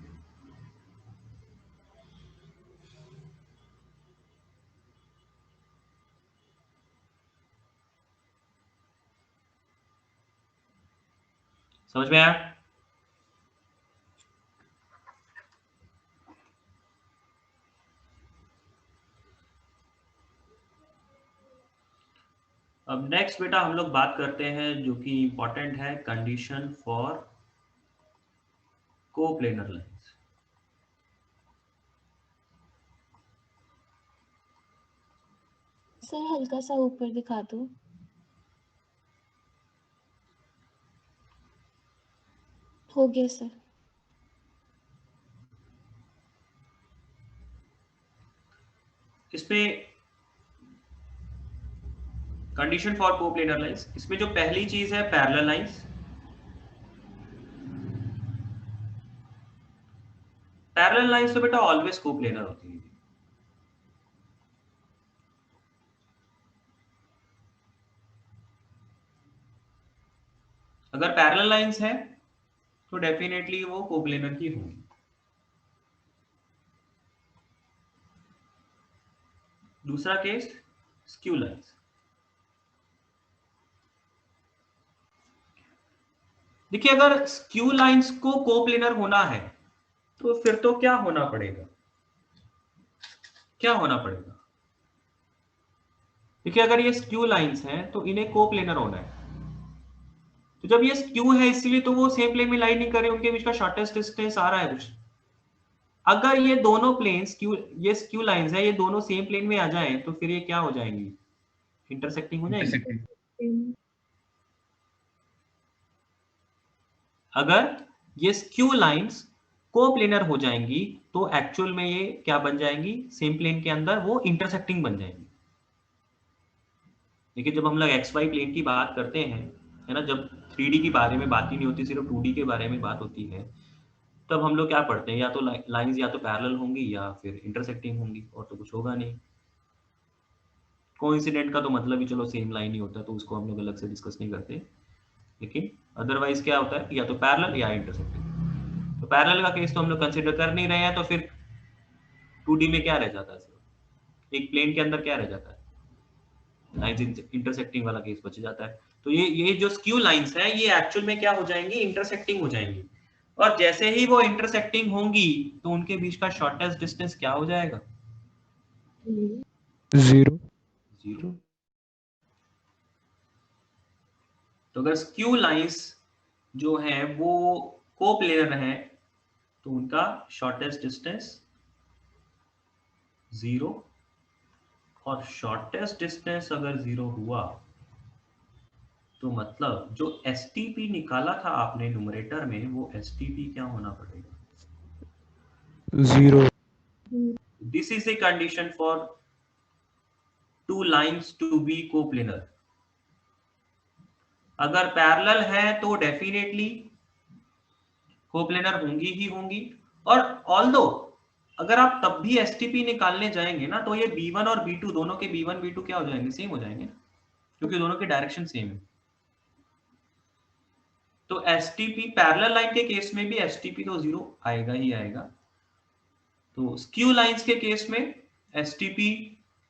समझ में आया? अब नेक्स्ट बेटा हम लोग बात करते हैं जो कि इंपॉर्टेंट है, condition for coplanar lines. Sir हल्का सा ऊपर दिखा दो। हो गया सर। इसमें कंडीशन फॉर कोप्लेनर लाइंस, इसमें जो पहली चीज है पैरेलल लाइंस। पैरेलल लाइंस तो बेटा ऑलवेज कोप्लेनर होती है। अगर पैरेलल लाइंस है तो डेफिनेटली वो कोप्लेनर की होंगी। दूसरा केस स्क्यू लाइंस। देखिए अगर स्क्यू लाइंस को कोप्लेनर होना है तो फिर तो क्या होना पड़ेगा? क्या होना पड़ेगा? देखिए अगर ये स्क्यू लाइंस हैं तो इन्हें कोप्लेनर होना है। तो जब ये स्क्यू है इसलिए तो वो सेम प्लेन में लाइन नहीं कर रहे, उनके बीच का शॉर्टेस्ट डिस्टेंस आ रहा है कुछ। अगर ये दोनों प्लेन ये स्क्यू लाइंस है, ये दोनों सेम प्लेन में आ जाएं तो फिर ये क्या हो जाएंगी? इंटरसेक्टिंग हो जाएंगी। अगर ये स्क्यू लाइंस कोप्लेनर हो जाएंगी तो एक्चुअल में ये क्या बन जाएंगी? सेम प्लेन के अंदर वो इंटरसेक्टिंग बन जाएंगी। देखिए जब हम लोग एक्स वाई प्लेन की बात करते हैं, है ना, जब 3D के बारे में बात ही नहीं होती, सिर्फ 2D के बारे में बात होती है, तब हम लोग क्या पढ़ते हैं? या तो लाइंस या तो पैरेलल होंगी या फिर इंटरसेक्टिंग होंगी, और तो कुछ होगा नहीं। कोइंसिडेंट का तो मतलब ही चलो सेम लाइन ही होता है, तो उसको हम लोग अलग से डिस्कस नहीं करते। लेकिन अदरवाइज क्या होता है कि या तो पैरेलल या इंटरसेक्टिंग। तो पैरेलल का केस तो हम लोग कंसीडर कर नहीं रहे हैं, तो फिर 2D में क्या रह जाता है? एक प्लेन के अंदर क्या रह जाता है? लाइंस इंटरसेक्टिंग वाला केस बच जाता है। तो ये जो स्क्यू लाइंस है ये एक्चुअल में क्या हो जाएंगी? इंटरसेक्टिंग हो जाएंगी। और जैसे ही वो इंटरसेक्टिंग होंगी तो उनके बीच का शॉर्टेस्ट डिस्टेंस क्या हो जाएगा? जीरो। जीरो। तो अगर स्क्यू लाइंस जो है वो कोप्लेनर है तो उनका शॉर्टेस्ट डिस्टेंस जीरो, और शॉर्टेस्ट डिस्टेंस अगर जीरो हुआ तो मतलब जो STP निकाला था आपने न्यूमरेटर में, वो STP क्या होना पड़ेगा? 0. This is a condition for two lines to be coplanar. अगर पैरेलल है तो डेफिनेटली कोप्लेनर होंगी ही होंगी। और ऑल्दो अगर आप तब भी STP निकालने जाएंगे ना, तो ये B1 और B2 दोनों के B1 B2 क्या हो जाएंगे? सेम हो जाएंगे, क्योंकि दोनों की डायरेक्शन सेम है। तो STP पैरेलल लाइन के केस में भी STP तो 0 आएगा ही आएगा। तो स्क्यू लाइंस के केस में STP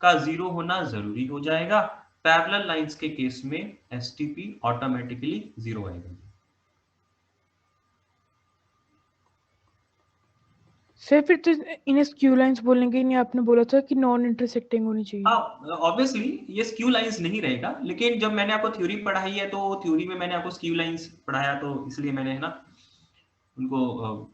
का 0 होना जरूरी हो जाएगा। पैरेलल लाइंस के केस में STP ऑटोमेटिकली 0 आएगा। सर फिर तो इन्हें स्क्यू लाइंस बोलेंगे नहीं, आपने बोला था कि नॉन इंटरसेक्टिंग होनी चाहिए। हाँ, ऑब्वियसली ये स्क्यू लाइंस नहीं रहेगा, लेकिन जब मैंने आपको थ्योरी पढ़ाई है तो थ्योरी में मैंने आपको स्क्यू लाइंस पढ़ाया, तो इसलिए मैंने है ना उनको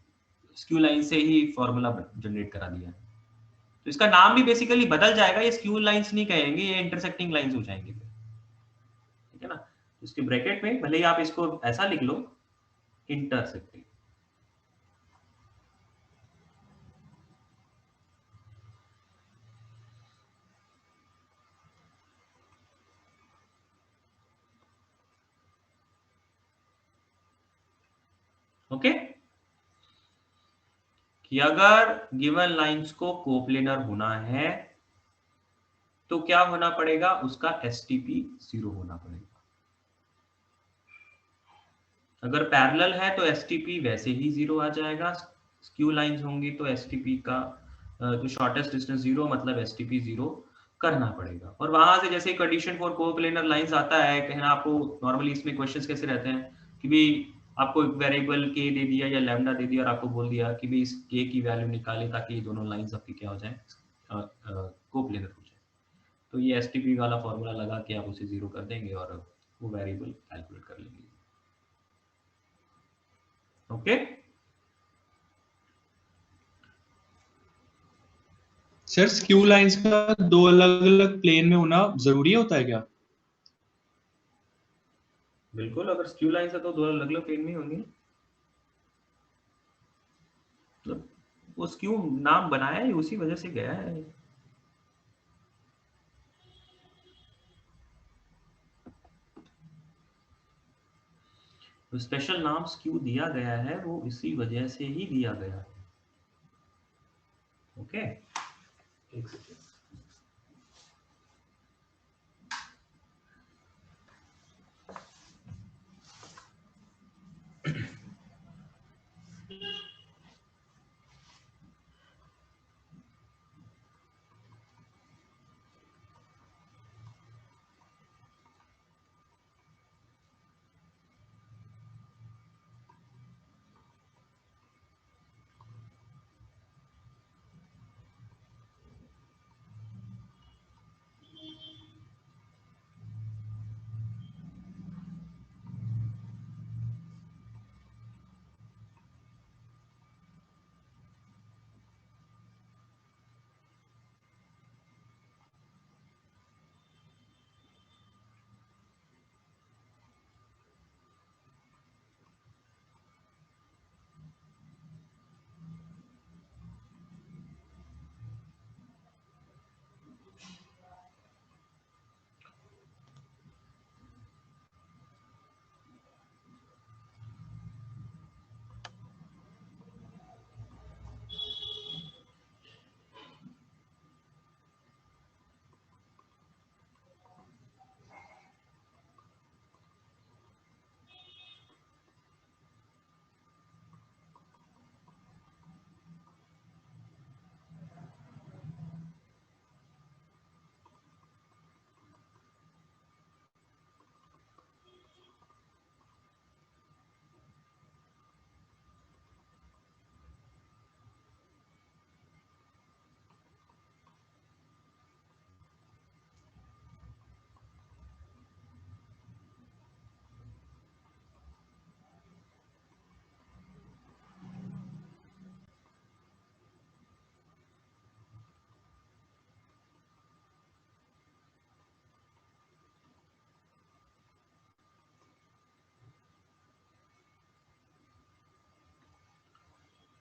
स्क्यू लाइन से ही फॉर्मूला जनरेट करा दिया। तो इसका नाम भी बेसिकली बदल जाएगा, ये स्क्यू लाइंस नहीं कहेंगे, ये इंटरसेक्टिंग लाइंस हो जाएंगे, ठीक है ना। इसके ब्रैकेट में भले ही आप इसको ऐसा लिख लो, इंटरसेक्टिंग। ओके, कि अगर गिवन लाइंस को कोप्लेनर होना है तो क्या होना पड़ेगा? उसका STP 0 होना पड़ेगा। अगर पैरेलल है तो STP वैसे ही 0 आ जाएगा। स्क्यू लाइंस होंगी तो STP का जो शॉर्टेस्ट डिस्टेंस 0, मतलब STP 0 करना पड़ेगा। और वहां से जैसे कंडीशन फॉर कोप्लेनर लाइंस आता है, कहना आपको नॉर्मली इसमें क्वेश्चंस कैसे रहते हैं कि भी आपको एक वेरिएबल k दे दिया या लैम्डा दे दिया और आपको बोल दिया कि भी इस k की वैल्यू निकाले ताकि ये दोनों लाइंस आपकी क्या हो जाए, कोप्लेनर हो जाए। तो ये STP वाला फॉर्मूला लगा के आप उसे 0 कर देंगे और वो वेरिएबल कैलकुलेट कर लेंगे। ओके, सर स्क्यू लाइंस का दो अलग अलग प्लेन में होना जरूरी होता है क्या? बिल्कुल, अगर स्क्यू लाइंस है तो दो अलग अलग प्लेन में होंगी। तो वो स्क्यू नाम बनाया है उसी वजह से गया है। तो स्पेशल नाम स्क्यू दिया गया है वो इसी वजह से ही दिया गया है। ओके, एक सेकेंड।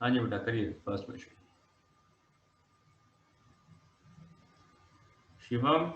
हाँ जी बेटा, करिए फर्स्ट क्वेश्चन। शिवम,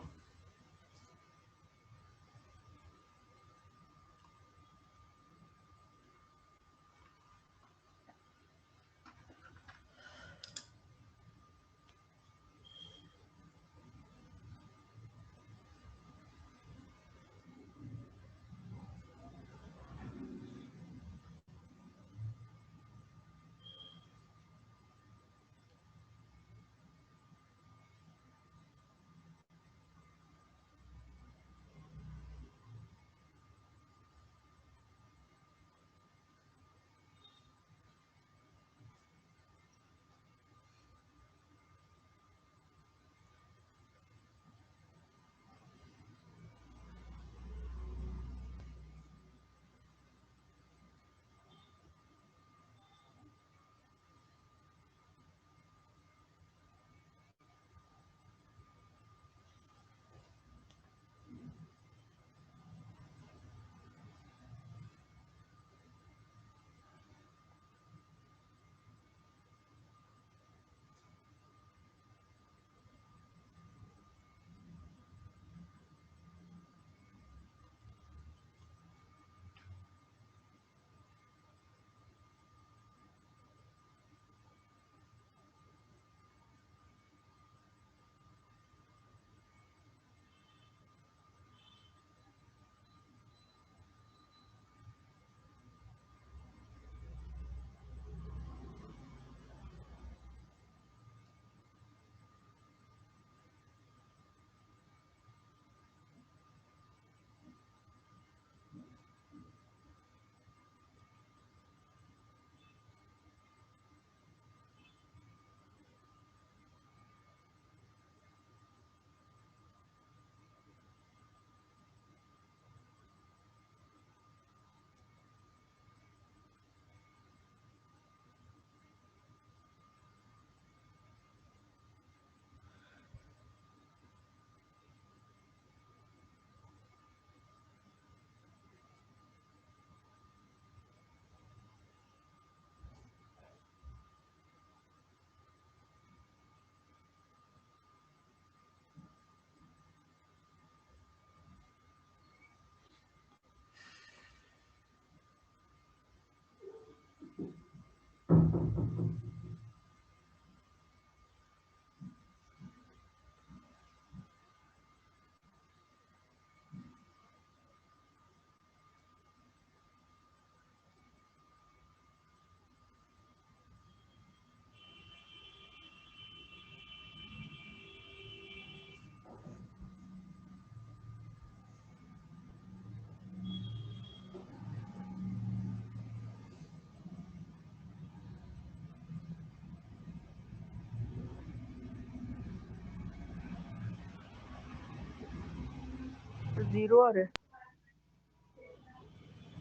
जीरो आ रहा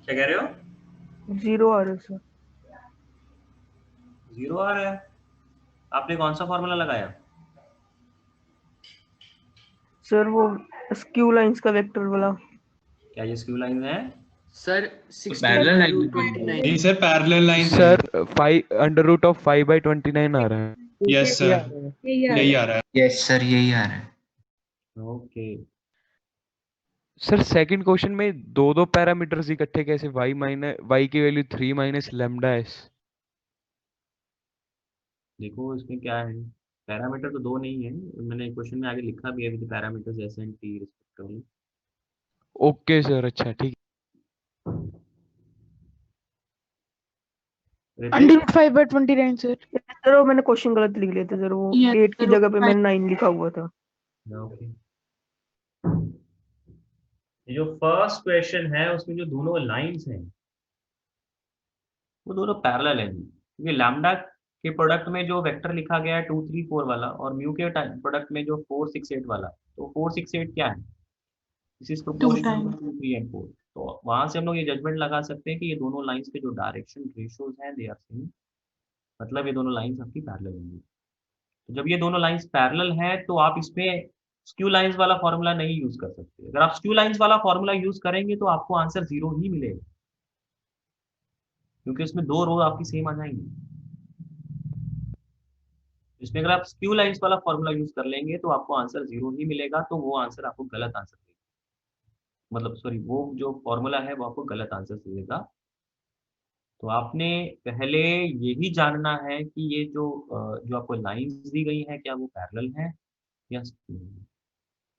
क्या कह रहे हो? है, जीरो आ रहा है सर। 0 आ रहा है? आपने कौन सा फॉर्मूला लगाया? सर वो स्क्यू लाइंस का वेक्टर वाला। क्या ये स्क्यू लाइन है? सर तो पैरेलल 16 लाइन रूट में 29 नहीं सर, पैरेलल लाइंस है। सर 5 अंडर रूट ऑफ 5/29 आ रहा है। यस ये आ सर, रहा है। यही आ रहा है। यस सर, यही आ रहा है। ओके। सर सेकंड क्वेश्चन में दो दो पैरामीटर्स इकट्ठे कैसे, y की वैल्यू 3 माइनस लेमडा एस। देखो इसमें क्या है, पैरामीटर तो दो नहीं है, मैंने क्वेश्चन में आगे लिखा भी है with parameters s and t respectively. Okay sir, अच्छा ठीक। Under Hrithik, root 5/29 sir. Sir वो मैंने क्वेश्चन गलत लिख लिए थे सर, वो 8 की जगह पे मैंने 9 लिखा हुआ था। ओके। ये जो फर्स्ट क्वेश्चन है उसमें जो दोनों लाइंस हैं वो दोनों पैरेलल हैं, क्योंकि लैम्डा के प्रोडक्ट में जो वेक्टर लिखा गया है 2 3 4 वाला, और म्यू के प्रोडक्ट में जो 4 6 8 वाला, तो 4 6 8 क्या है? This is 2 proportional time. To 2 3 and 4। तो वहां से हम लोग ये जजमेंट लगा सकते हैं कि ये दोनों लाइंस के जो डायरेक्शन रेशियोज हैं दे आर सेम, मतलब ये दोनों लाइंस आपकी पैरेलल होंगी। तो जब ये दोनों लाइंस पैरेलल हैं तो आप इसमें स्क्यू लाइंस वाला फॉर्मूला नहीं यूज कर सकते। अगर आप स्क्यू लाइंस वाला फॉर्मूला यूज करेंगे तो आपको आंसर 0 ही मिलेगा, क्योंकि उसमें दो रो आपकी सेम आ जाएंगी। इसमें अगर आप स्क्यू लाइंस वाला फॉर्मूला यूज कर लेंगे तो आपको आंसर 0 ही मिलेगा, तो वो आंसर आपको गलत आंसर देगा, मतलब सॉरी वो जो फॉर्मूला है वो आपको गलत आंसर देगा। तो आपने पहले यही जानना है कि ये जो आपको लाइंस दी गई है क्या वो पैरेलल है या स्क्यू है।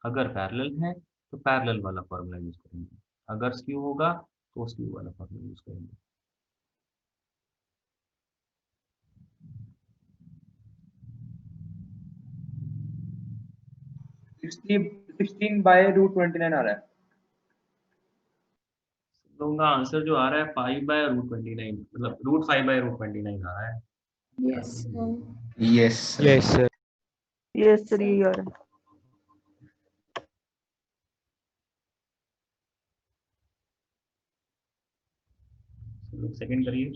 अगर पैरेलल है तो पैरेलल वाला फॉर्मूला यूज करेंगे, अगर स्क्यू होगा तो स्क्यू वाला फॉर्मूला यूज करेंगे। सिक्सटीन बाय रूट 29 आ रहा है। लोगों का आंसर जो आ रहा है 5/√29, मतलब √5/√29 आ रहा है। Yes yes yes sir. Yes sir यही आ रहा है। सेकंड करिए।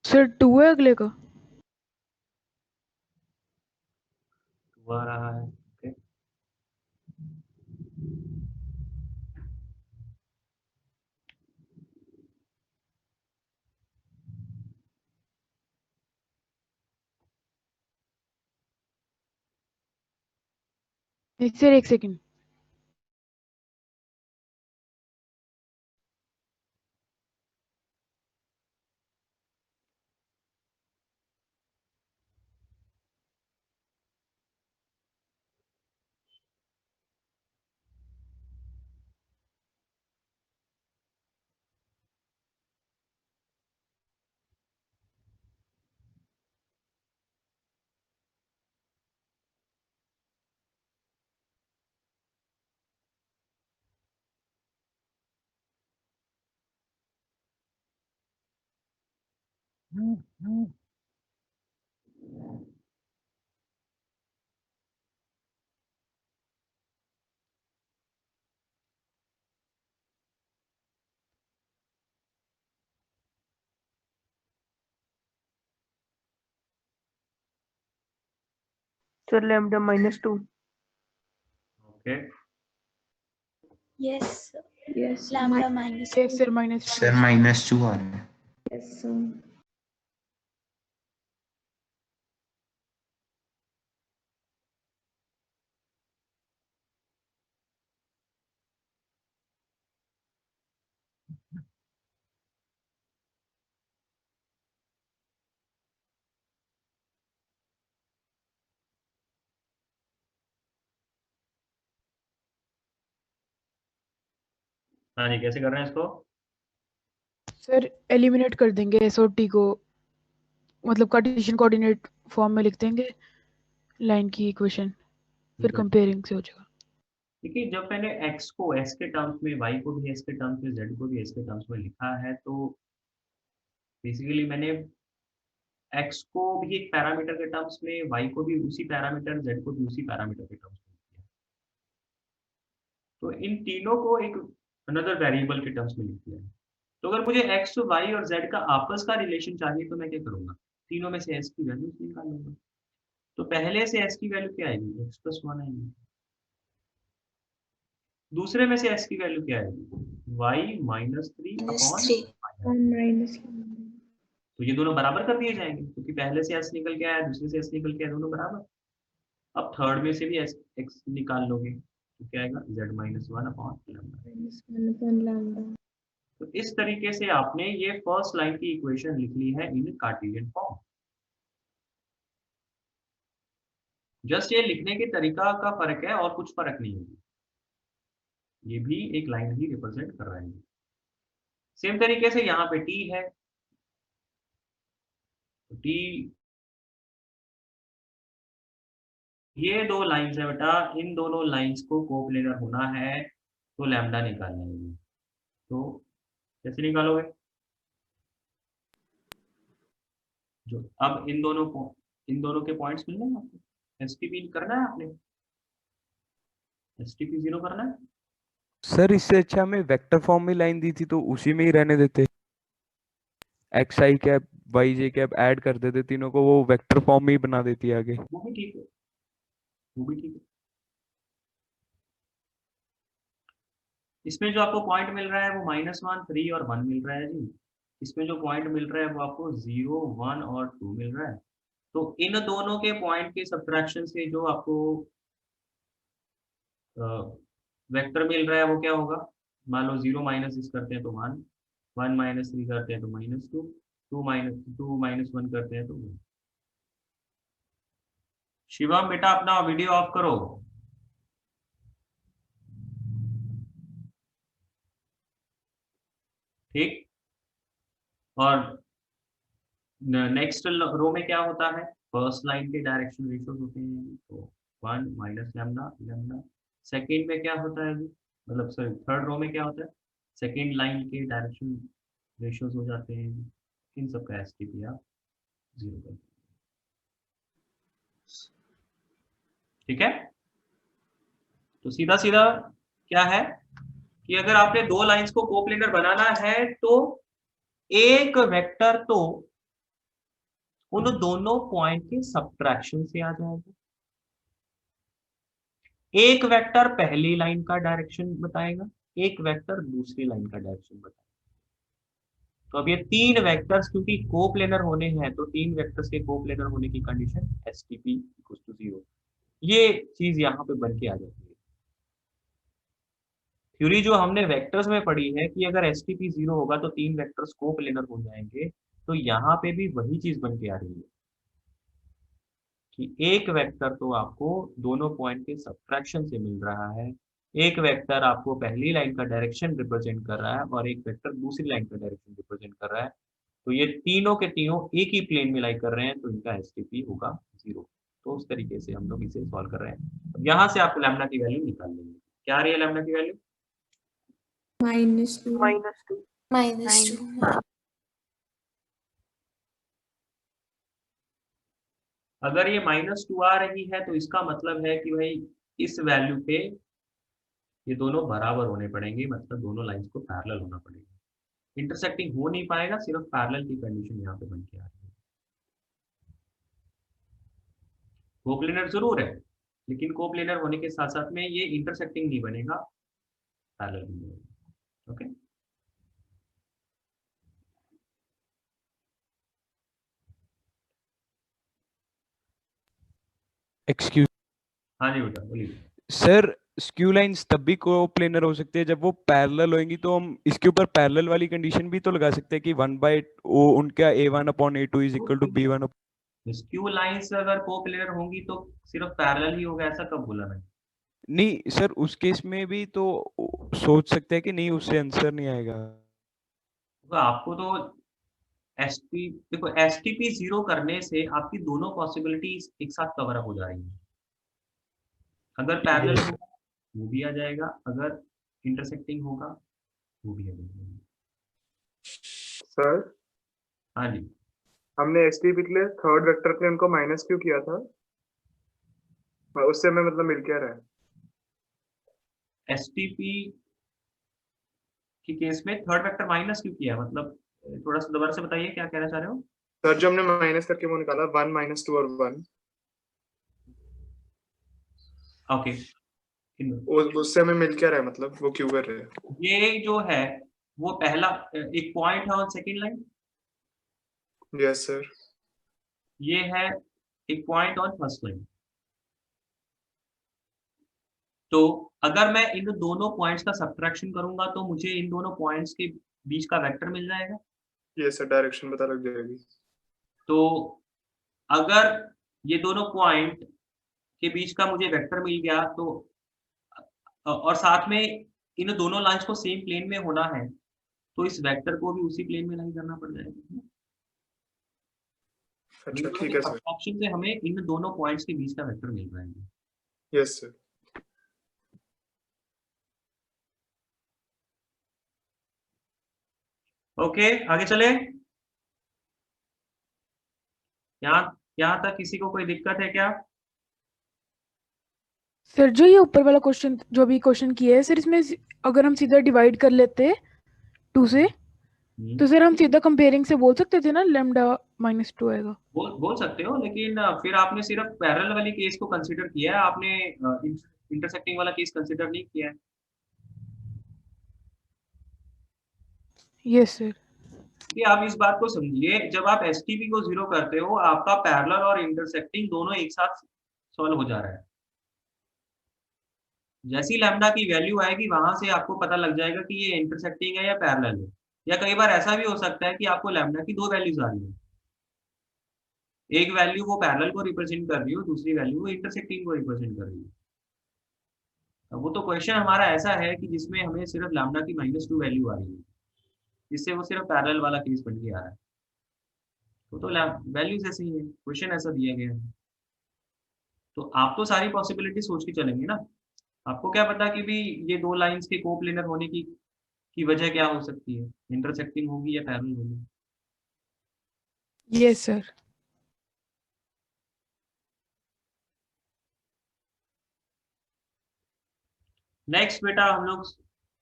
सर 2 है अगले का। वो आ रहा है ओके। सर एक second. Sir lambda -2। Okay yes yes lambda minus yes sir -2। Sir -2 आ रहा है। यस हाँ जी, कैसे कर रहे हैं इसको? सर एलिमिनेट कर देंगे एस और टी को मतलब कार्टेशियन कोऑर्डिनेट फॉर्म में लिख देंगे लाइन की इक्वेशन, फिर कंपेयरिंग से हो जाएगा। देखिए जब मैंने x को s के टर्म्स में, y को भी s के टर्म्स में, z को भी s के टर्म्स में लिखा है, तो बेसिकली मैंने x को भी एक पैरामीटर के टर्म्स में, y को भी उसी पैरामीटर, z को भी उसी पैरामीटर के टर्म्स में लिखा है। तो इन तीनों को एक अनदर वेरिएबल के टर्म्स में लिख दिया है। तो अगर मुझे x, y और z का आपस का रिलेशन चाहिए तो मैं क्या करूंगा? तीनों में से s की वैल्यू निकाल लूंगा। तो पहले से s की वैल्यू क्या आएगी? x + 1 आएगी। दूसरे में से s की वैल्यू क्या आएगी? y -3 तो ये दोनों बराबर कर दिए जाएंगे क्योंकि पहले से s निकल के आया, दूसरे से s निकल के आया, दोनों बराबर। अब थर्ड में से भी x निकाल लोगे तो क्या आएगा? z -1/λ। तो इस तरीके से आपने ये फर्स्ट लाइन की इक्वेशन लिख ली है इन कार्टेशियन फॉर्म। जस्ट ये लिखने के तरीका का फर्क है और कुछ फर्क नहीं है। ये भी एक लाइन ही रिप्रेजेंट कर रहा है। सेम तरीके से यहाँ पे t है, तो t ये दो लाइंस है बेटा, इन दोनों लाइंस को कोप्लेनर होना है तो लैम्डा निकालना है। तो कैसे निकालोगे? जो अब इन दोनों के पॉइंट्स मिलने हैं आपको, एसटीपी करना है आपने, एसटीपी 0 करना है। सर इससे अच्छा हमें वेक्टर फॉर्म में लाइन दी थी तो उसी में ही रहने देते, एक्स आई कैप वाई जे कैप ऐड कर देते तीनों को, वो वेक्टर फॉर्म में ही बना देती है आगे। वो भी ठीक है, वो भी ठीक है। इसमें जो आपको पॉइंट मिल रहा है वो -1, 3 और 1 मिल रहा है जी। इसमें जो पॉइंट मिल रहा है वो आपको 0, 1 और 2 मिल रहा है। तो इन दोनों के पॉइंट के सब्ट्रैक्शन से जो आपको वेक्टर मिल रहा है वो क्या होगा? मान लो 0 माइनस इस करते हैं तो 1, 1 माइनस 3 करते हैं तो -2, 2 माइनस 1 करते हैं तो 1। शिवम बेटा अपना वीडियो ऑफ करो। ठीक, और नेक्स्ट रो में क्या होता है? फर्स्ट लाइन के डायरेक्शन रेशियोज होते हैं, तो 1 माइनस लैम्डा। सेकेंड में क्या होता है जी, मतलब सॉरी थर्ड रो में क्या होता है? सेकेंड लाइन के डायरेक्शन रेशियोज हो जाते हैं। इन सब का एसटीपी आप 0 कर देंगे। ठीक है, तो सीधा सीधा क्या है कि अगर आपने दो लाइंस को कोप्लेनर बनाना है तो एक वेक्टर तो उन दोनों पॉइंट के सब्ट्रैक्शन से आ जाएगा। एक वेक्टर पहली लाइन का डायरेक्शन बताएगा, एक वेक्टर दूसरी लाइन का डायरेक्शन बताएगा। तो अब ये तीन वेक्टर्स क्योंकि कोप्लेनर होने हैं तो तीन वेक्टर्स के कोप्लेनर होने की कंडीशन STP = 0, ये चीज यहाँ पे बन के आ जाती है। थ्योरी जो हमने वेक्टर्स में पढ़ी है कि अगर STP 0 होगा तो तीन वेक्टर्स कोप्लेनर हो जाएंगे, तो यहाँ पे भी वही चीज बन के आ रही है कि एक वेक्टर तो आपको दोनों पॉइंट के सब्ट्रैक्शन से मिल रहा है, एक वेक्टर आपको पहली लाइन का डायरेक्शन रिप्रेजेंट कर रहा है और एक वेक्टर दूसरी लाइन का डायरेक्शन रिप्रेजेंट कर रहा है। तो ये तीनों के तीनों एक ही प्लेन में लाई कर रहे हैं, तो इनका STP होगा 0। तो उस तरीके से हम लोग इसे सॉल्व कर रहे हैं। अब यहाँ से आपको लैम्डा की वैल्यू निकाल लेंगे। क्या आ रही है लैम्डा की वैल्यू? -2 अगर ये -2 आ रही है तो इसका मतलब है कि भाई इस वैल्यू पे ये दोनों बराबर होने पड़ेंगे, मतलब दोनों लाइंस को पैरेलल होना पड़ेगा। इंटरसेक्टिंग हो नहीं पाएगा, सिर्फ पैरेलल की कंडीशन यहाँ पे बन के आ रही है। कोप्लेनर जरूर है, लेकिन कोप्लेनर होने के साथ साथ में ये इंटरसेक्टिंग नहीं बनेगा, पैरेलल नहीं बनेगा। ओके, एक्सक्यूज हाँ जी बेटा बोलिए। सर, स्क्यू लाइंस तब भी कोप्लेनर हो सकते हैं जब वो पैरेलल होंगी, तो हम इसके ऊपर पैरेलल वाली कंडीशन भी तो लगा सकते हैं कि 1/O उनका A1/A2 = B1। स्क्यू लाइंस अगर कोप्लेनर होंगी तो सिर्फ पैरेलल ही होगा, ऐसा कब बोला मैंने? नहीं सर, उस केस में भी तो सोच सकते हैं कि नहीं, उससे आंसर नहीं आएगा। तो आपको तो एसटी देखो एसटीपी 0 करने से आपकी दोनों पॉसिबिलिटीज एक साथ कवर अप हो जा रही हैं। अगर पैरेलल होगा वो भी आ जाएगा, अगर इंटरसेक्टिंग होगा वो भी आ जाएगा। सर हाँ जी, हमने एसटीपी के लिए थर्ड वेक्टर पे उनको माइनस क्यों किया था? उससे हमें मतलब मिल क्या रहा है? एसटीपी के केस में थर्ड वेक्टर माइनस क्यों किया, मतलब थोड़ा सा दोबारा से बताइए क्या कहना चाह रहे हो। सर जो हमने माइनस करके वो निकाला 1 - 2 और 1, ओके, उससे हमें मिल क्या रहा है, मतलब वो क्यों कर रहे हैं? ये जो है वो पहला एक पॉइंट है on second line, yes sir. ये है एक पॉइंट ऑन फर्स्ट लाइन। तो अगर मैं इन दोनों पॉइंट्स का सब्ट्रैक्शन करूंगा तो मुझे इन दोनों पॉइंट्स के बीच का वेक्टर मिल जाएगा। यस सर, डायरेक्शन पता लग जाएगी। तो अगर ये दोनों पॉइंट के बीच का मुझे वेक्टर मिल गया तो और साथ में इन दोनों लाइंस को सेम प्लेन में होना है तो इस वेक्टर को भी उसी प्लेन में लाइन करना पड़ जाएगा। अच्छा ठीक है सर। सब्ट्रैक्शन से हमें इन दोनों पॉइंट्स के बीच का वेक्टर मिल जाएगा। Yes sir. ओके, आगे चले। यहाँ तक किसी को कोई दिक्कत है क्या? सर जो ये ऊपर वाला क्वेश्चन जो अभी क्वेश्चन किया है सर, इसमें अगर हम सीधा डिवाइड कर लेते 2 से तो सर हम सीधा कंपेयरिंग से बोल सकते थे ना लैम्डा -2 आएगा। बोल सकते हो, लेकिन फिर आपने सिर्फ पैरेलल वाली केस को कंसीडर किया है, आपने इंटरसेक्टिंग वाला केस कंसीडर नहीं किया है। Yes sir. कि आप इस बात को समझिए, जब आप एसटीपी को 0 करते हो आपका पैरेलल और इंटरसेक्टिंग दोनों एक साथ सॉल्व हो जा रहा है। जैसी लैम्डा की वैल्यू आएगी वहां से आपको पता लग जाएगा कि ये इंटरसेक्टिंग है या पैरेलल है। या कई बार ऐसा भी हो सकता है कि आपको लैम्डा की 2 वैल्यूज आ रही है, एक वैल्यू वो पैरेलल को रिप्रेजेंट कर रही हो, दूसरी वैल्यू वो इंटरसेक्टिंग को रिप्रेजेंट कर रही है। वो तो क्वेश्चन हमारा ऐसा है कि जिसमें हमें सिर्फ लैम्डा की -2 वैल्यू आ रही है, जिससे वो सिर्फ पैरेलल वाला केस बन के आ रहा है। तो वैल्यूज ऐसे ही है, क्वेश्चन ऐसा दिया गया है। तो आप तो सारी पॉसिबिलिटी सोच के चलेंगे ना। आपको क्या पता कि भी ये 2 लाइंस के कोप्लेनर होने की वजह क्या हो सकती है, इंटरसेक्टिंग होगी या पैरेलल होगी। Yes sir. नेक्स्ट बेटा हम लोग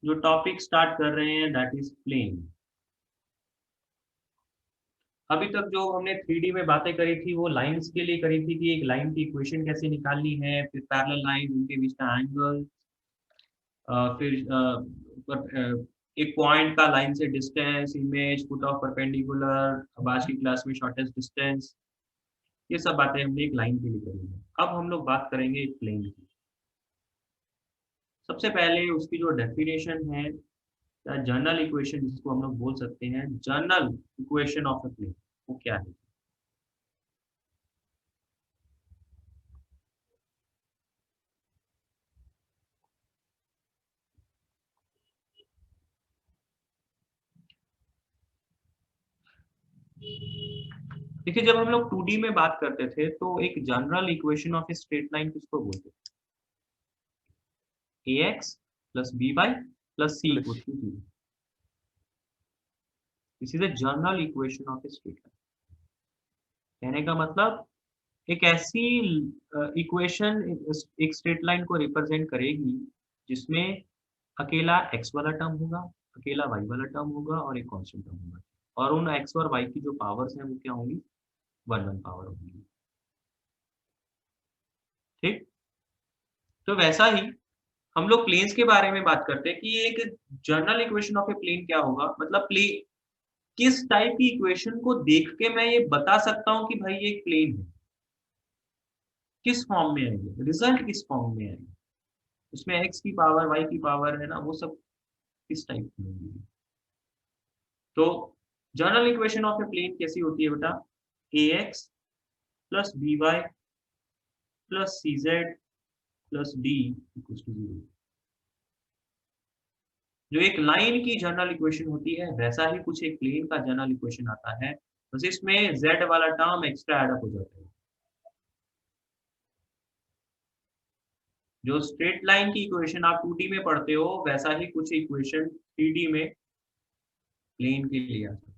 जो टॉपिक स्टार्ट कर रहे हैं दैट इज प्लेन। अभी तक जो हमने 3D में बातें करी थी वो लाइंस के लिए करी थी कि एक लाइन की इक्वेशन कैसे निकालनी है, फिर पैरेलल लाइन उनके बीच का एंगल, फिर एक पॉइंट का लाइन से distance, image, foot of perpendicular, अब आज की क्लास में शॉर्टेस्ट डिस्टेंस, ये सब बातें हमने एक लाइन के लिए करी है। अब हम लोग बात करेंगे एक प्लेन की। सबसे पहले उसकी जो डेफिनेशन है या जनरल इक्वेशन जिसको हम लोग बोल सकते हैं, general equation of a plane, वो क्या है? देखिए जब हम लोग 2D में बात करते थे तो एक general equation of a straight line किसको बोलते थे? ax plus by plus c equals to 0. This is a general equation of a straight line. कहने का मतलब एक ऐसी इक्वेशन एक स्ट्रेट लाइन को रिप्रेजेंट करेगी जिसमें अकेला x वाला टर्म होगा, अकेला y वाला टर्म होगा और एक कांस्टेंट टर्म होगा, और उन x और y की जो पावर्स हैं वो क्या होंगी? 1 पावर होगी। ठीक, तो वैसा ही हम लोग प्लेन्स के बारे में बात करते हैं कि एक general equation of a plane क्या होगा, मतलब प्लेन किस टाइप की इक्वेशन को देख के मैं ये बता सकता हूं कि भाई ये एक प्लेन है, किस फॉर्म में आएगी, रिजल्ट किस फॉर्म में आएगी, उसमें x की पावर y की पावर है ना, वो सब किस टाइप की होगी। तो general equation of a plane कैसी होती है बेटा? ax plus by plus cz plus d equals to 0। जो एक लाइन की जनरल इक्वेशन होती है वैसा ही कुछ एक प्लेन का जनरल इक्वेशन आता है, बस इसमें z वाला टर्म एक्स्ट्रा ऐड अप हो जाता है। जो स्ट्रेट लाइन की इक्वेशन आप 2D में पढ़ते हो वैसा ही कुछ इक्वेशन 3D में प्लेन के लिए आता है।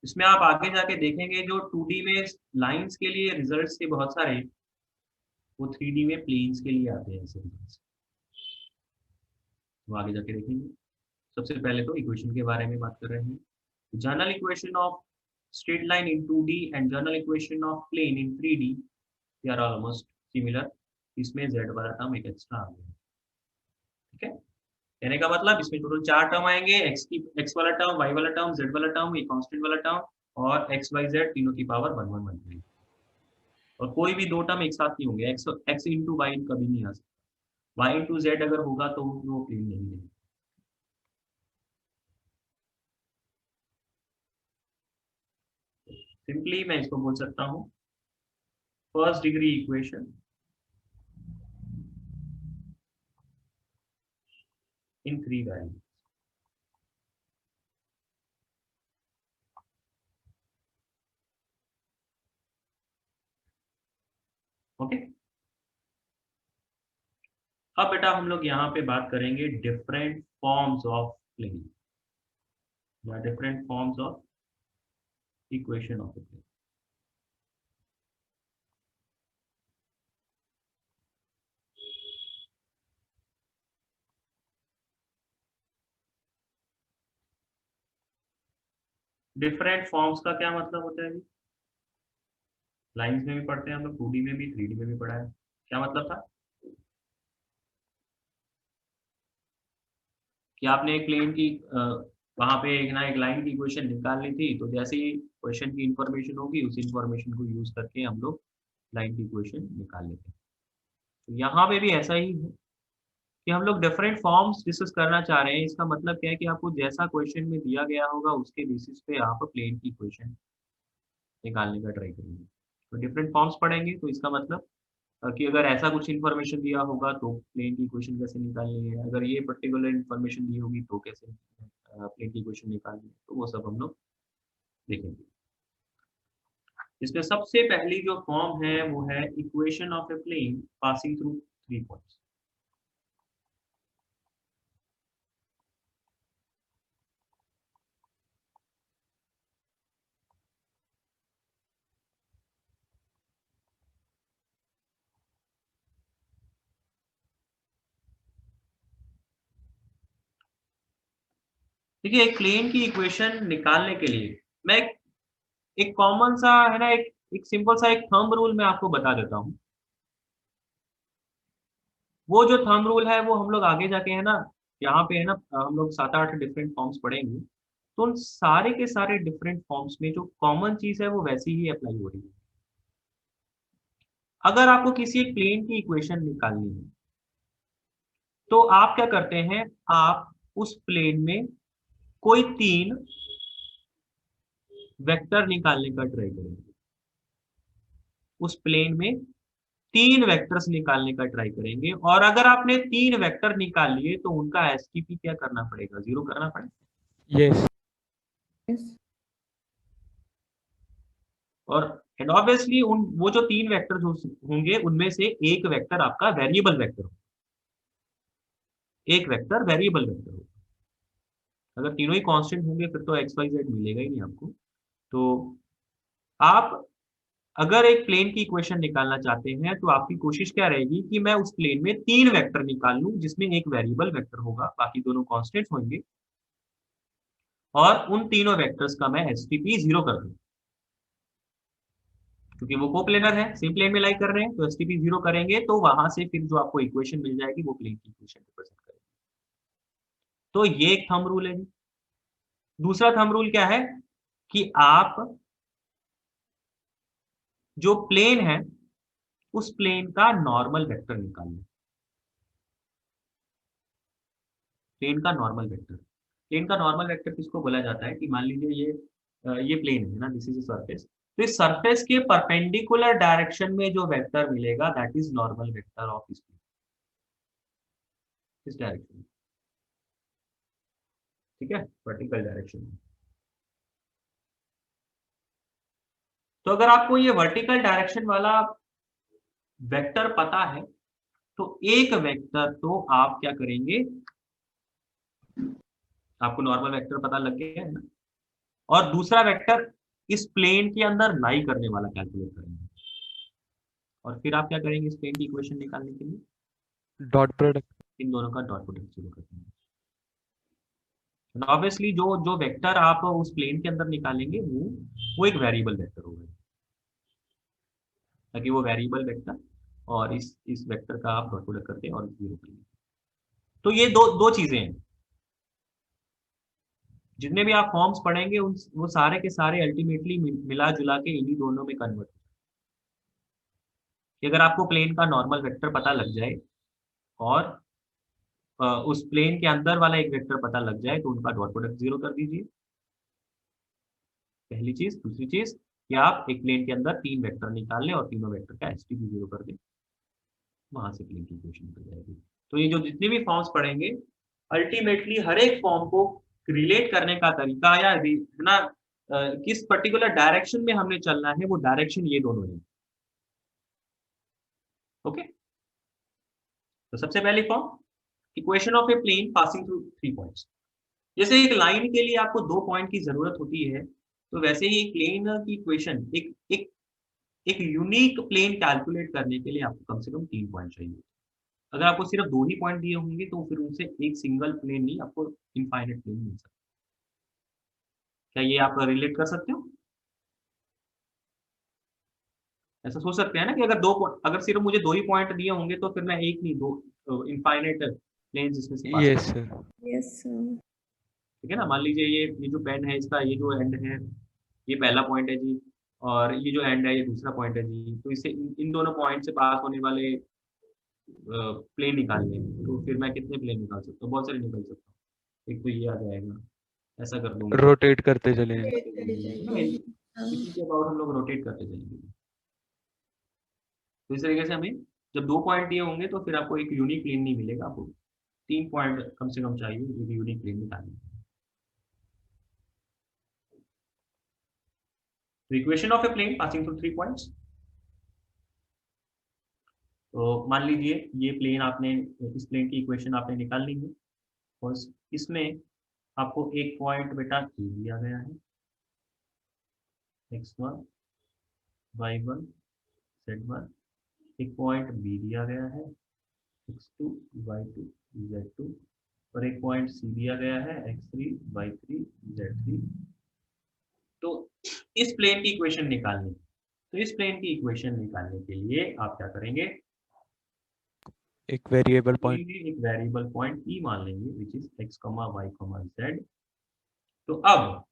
इसमें आप आगे जाके देखेंगे जो 2D में लाइंस के लिए रिजल्ट्स थे बहुत सारे, वो 3D में प्लेन्स के लिए आते हैं ऐसे रिजल्ट्स। तो आगे जाके देखेंगे। सबसे पहले तो इक्वेशन के बारे में बात कर रहे हैं। General equation of straight line in 2D and general equation of plane in 3D they are almost similar. इसमें z वाला टर्म एक एक्स्ट्रा आ गया, ठीक है। कहने का मतलब इसमें टोटल 4 टर्म आएंगे, x वाला टर्म, y वाला टर्म, z वाला टर्म, ये कांस्टेंट वाला टर्म और x y z तीनों की पावर 1 1 1 3। और कोई भी दो टर्म एक साथ नहीं होंगे, x इंटू वाई कभी नहीं आ सकता, y इंटू z अगर होगा तो वो प्लेन नहीं है। सिंपली मैं इसको बोल सकता हूँ first degree equation in 3 values. Okay, अब बेटा हम लोग यहाँ पे बात करेंगे डिफरेंट फॉर्म्स ऑफ प्लेन या different forms of equation of plane. Different forms का क्या मतलब होता है? लाइंस में भी पढ़ते हैं हम लोग, 2D में भी 3D में भी पढ़ा है। क्या मतलब था कि आपने एक प्लेन की वहां पे एक लाइन की इक्वेशन निकाल ली थी, तो जैसे ही क्वेश्चन की इंफॉर्मेशन होगी उस इंफॉर्मेशन को यूज करके हम लोग लाइन की इक्वेशन निकाल लेते हैं। तो यहाँ पे भी ऐसा ही है कि हम लोग डिफरेंट फॉर्म्स डिस्कस करना चाह रहे हैं। इसका मतलब क्या है कि आपको जैसा क्वेश्चन में दिया गया होगा उसके बेसिस पे आप प्लेन की इक्वेशन निकालने का ट्राई करेंगे। तो डिफरेंट फॉर्म्स पढ़ेंगे तो इसका मतलब कि अगर ऐसा कुछ इन्फॉर्मेशन दिया होगा तो प्लेन की इक्वेशन कैसे निकालनी है, अगर ये पर्टिकुलर इन्फॉर्मेशन दी होगी तो कैसे प्लेन की इक्वेशन निकालनी है, तो वो सब हम लोग देखेंगे। इसमें सबसे पहली जो फॉर्म है वो है equation of a plane passing through 3 points. देखिए, एक प्लेन की इक्वेशन निकालने के लिए मैं एक कॉमन सा है ना, एक सिंपल सा एक थंब रूल मैं आपको बता देता हूँ। वो जो थंब रूल है वो हम लोग आगे जाके है ना, यहाँ पे है ना हम लोग 7-8 डिफरेंट फॉर्म्स पढ़ेंगे, तो उन सारे के सारे डिफरेंट फॉर्म्स में जो कॉमन चीज है वो वैसी ही अप्लाई हो रही है। अगर आपको किसी एक प्लेन की इक्वेशन निकालनी है तो आप क्या करते हैं, आप उस प्लेन में कोई 3 वेक्टर निकालने का ट्राई करेंगे। उस प्लेन में 3 वेक्टर्स निकालने का ट्राई करेंगे, और अगर आपने 3 वेक्टर निकाल लिए तो उनका एसटीपी क्या करना पड़ेगा? 0 करना पड़ेगा। यस। और ऑब्वियसली वो जो 3 वेक्टर होंगे उनमें से एक वेक्टर आपका वेरिएबल वेक्टर होगा, एक वेक्टर वेरिएबल वेक्टर होगा। अगर तीनों ही कांस्टेंट होंगे फिर तो एक्स वाई जेड मिलेगा ही नहीं आपको। तो आप अगर एक प्लेन की इक्वेशन निकालना चाहते हैं तो आपकी कोशिश क्या रहेगी कि मैं उस प्लेन में 3 वेक्टर निकाल लूं जिसमें एक वेरिएबल वेक्टर होगा, बाकी दोनों कांस्टेंट होंगे, और उन तीनों वेक्टर्स का मैं एसटीपी 0 कर दूं। क्योंकि वो कोप्लेनर है, सेम प्लेन में लाई कर रहे हैं, तो एसटीपी 0 करेंगे तो वहां से फिर जो आपको इक्वेशन मिल जाएगी वो प्लेन की इक्वेशन रिप्रेजेंट करेगी। तो ये एक थंब रूल है। दूसरा थंब रूल क्या है कि आप जो प्लेन है उस प्लेन का नॉर्मल वेक्टर निकाल लें। प्लेन का नॉर्मल वेक्टर, प्लेन का नॉर्मल वेक्टर किसको बोला जाता है कि मान लीजिए ये प्लेन है ना, दिस इज अ सरफेस, तो इस सरफेस के परपेंडिकुलर डायरेक्शन में जो वेक्टर मिलेगा that is normal vector of इस प्लेन, इस डायरेक्शन में। ठीक है, वर्टिकल डायरेक्शन में। तो अगर आपको ये वर्टिकल डायरेक्शन वाला वेक्टर पता है तो एक वेक्टर तो आप क्या करेंगे, आपको नॉर्मल वेक्टर पता लग गया है ना, और दूसरा वेक्टर इस प्लेन के अंदर लाई करने वाला कैलकुलेट करेंगे, और फिर आप क्या करेंगे इस प्लेन की इक्वेशन निकालने के लिए, डॉट प्रोडक्ट, इन दोनों का डॉट प्रोडक्ट शुरू करते हैं। ऑब्वियसली जो वेक्टर आप उस प्लेन के अंदर निकालेंगे वो एक वेरिएबल वेक्टर होगा, ताकि वो वेरिएबल वेक्टर और इस वेक्टर का आप डॉट प्रोडक्ट करके और जीरो करेंगे। तो ये दो चीजें हैं, जितने भी आप फॉर्म्स पढ़ेंगे वो सारे के सारे अल्टीमेटली मिला जुला के इन्हीं दोनों में कन्वर्ट हो। कि अगर आपको प्लेन का नॉर्मल वेक्टर पता लग जाए और उस प्लेन के अंदर वाला एक वेक्टर पता लग जाए तो उनका डॉट प्रोडक्ट जीरो कर दीजिए, पहली चीज। दूसरी चीज कि आप एक प्लेन के अंदर 3 वेक्टर निकाल लें और तीनों वेक्टर का एसटीपी जीरो कर दें, वहां से प्लेन की इक्वेशन निकल जाएगी। तो ये जो जितने भी फॉर्म्स पढ़ेंगे अल्टीमेटली हर एक फॉर्म को रिलेट करने का तरीका या है ना, किस पर्टिकुलर डायरेक्शन में हमने चलना है, वो डायरेक्शन ये दोनों है। ओके, तो सबसे पहली form, equation of a plane passing through 3 points. जैसे एक लाइन के लिए आपको 2 पॉइंट की जरूरत होती है, तो वैसे ही एक प्लेन की इक्वेशन, एक यूनिक प्लेन कैलकुलेट करने के लिए आपको कम से कम 3 पॉइंट चाहिए। अगर आपको सिर्फ 2 ही पॉइंट दिए होंगे तो फिर उनसे एक सिंगल प्लेन नहीं, आपको इनफाइनाइट प्लेन मिल सकता है। क्या ये आप रिलेट कर सकते हो? ऐसा सोच सकते हैं ना कि अगर सिर्फ मुझे 2 ही पॉइंट दिए होंगे तो फिर मैं एक नहीं 2 इनफाइनाइट प्लेन इसमें से पास यस सर, यस सर। ठीक है ना। मान लीजिए ये जो पेन है इसका ये जो एंड है ये पहला पॉइंट है जी, और ये जो एंड है ये दूसरा पॉइंट है जी। तो इससे इन दोनों पॉइंट से पास होने वाले प्लेन निकालने हैं, तो फिर मैं कितने प्लेन निकाल सकता हूँ? बहुत सारे निकाल सकता हूँ। एक तो ये आ जाएगा, ऐसा कर दूंगा, रोटेट करते चले जाएं। इसी के अबाउट हम लोग रोटेट करते जाएंगे। तो इस तरीके से हमें जब 2 पॉइंट दिए होंगे तो फिर आपको एक यूनिक प्लेन नहीं मिलेगा, आपको 3 पॉइंट कम से कम चाहिए एक यूनिक प्लेन निकालने। तो equation of a plane passing through 3 points. तो मान लीजिए ये प्लेन आपने, इस प्लेन की इक्वेशन आपने निकाल ली है और इसमें आपको एक पॉइंट बेटा ए दिया गया है, x1 y1 z1, एक पॉइंट बी दिया गया है x2 y2 z2, और एक पॉइंट सी दिया गया है x3 y3 z3। तो इस प्लेन की इक्वेशन निकालनी, तो इस प्लेन की इक्वेशन निकालने के लिए आप क्या करेंगे, एक वेरिएबल पॉइंट, एक वेरिएबल पॉइंट ई मान लेंगे which is x, y, z। तो अब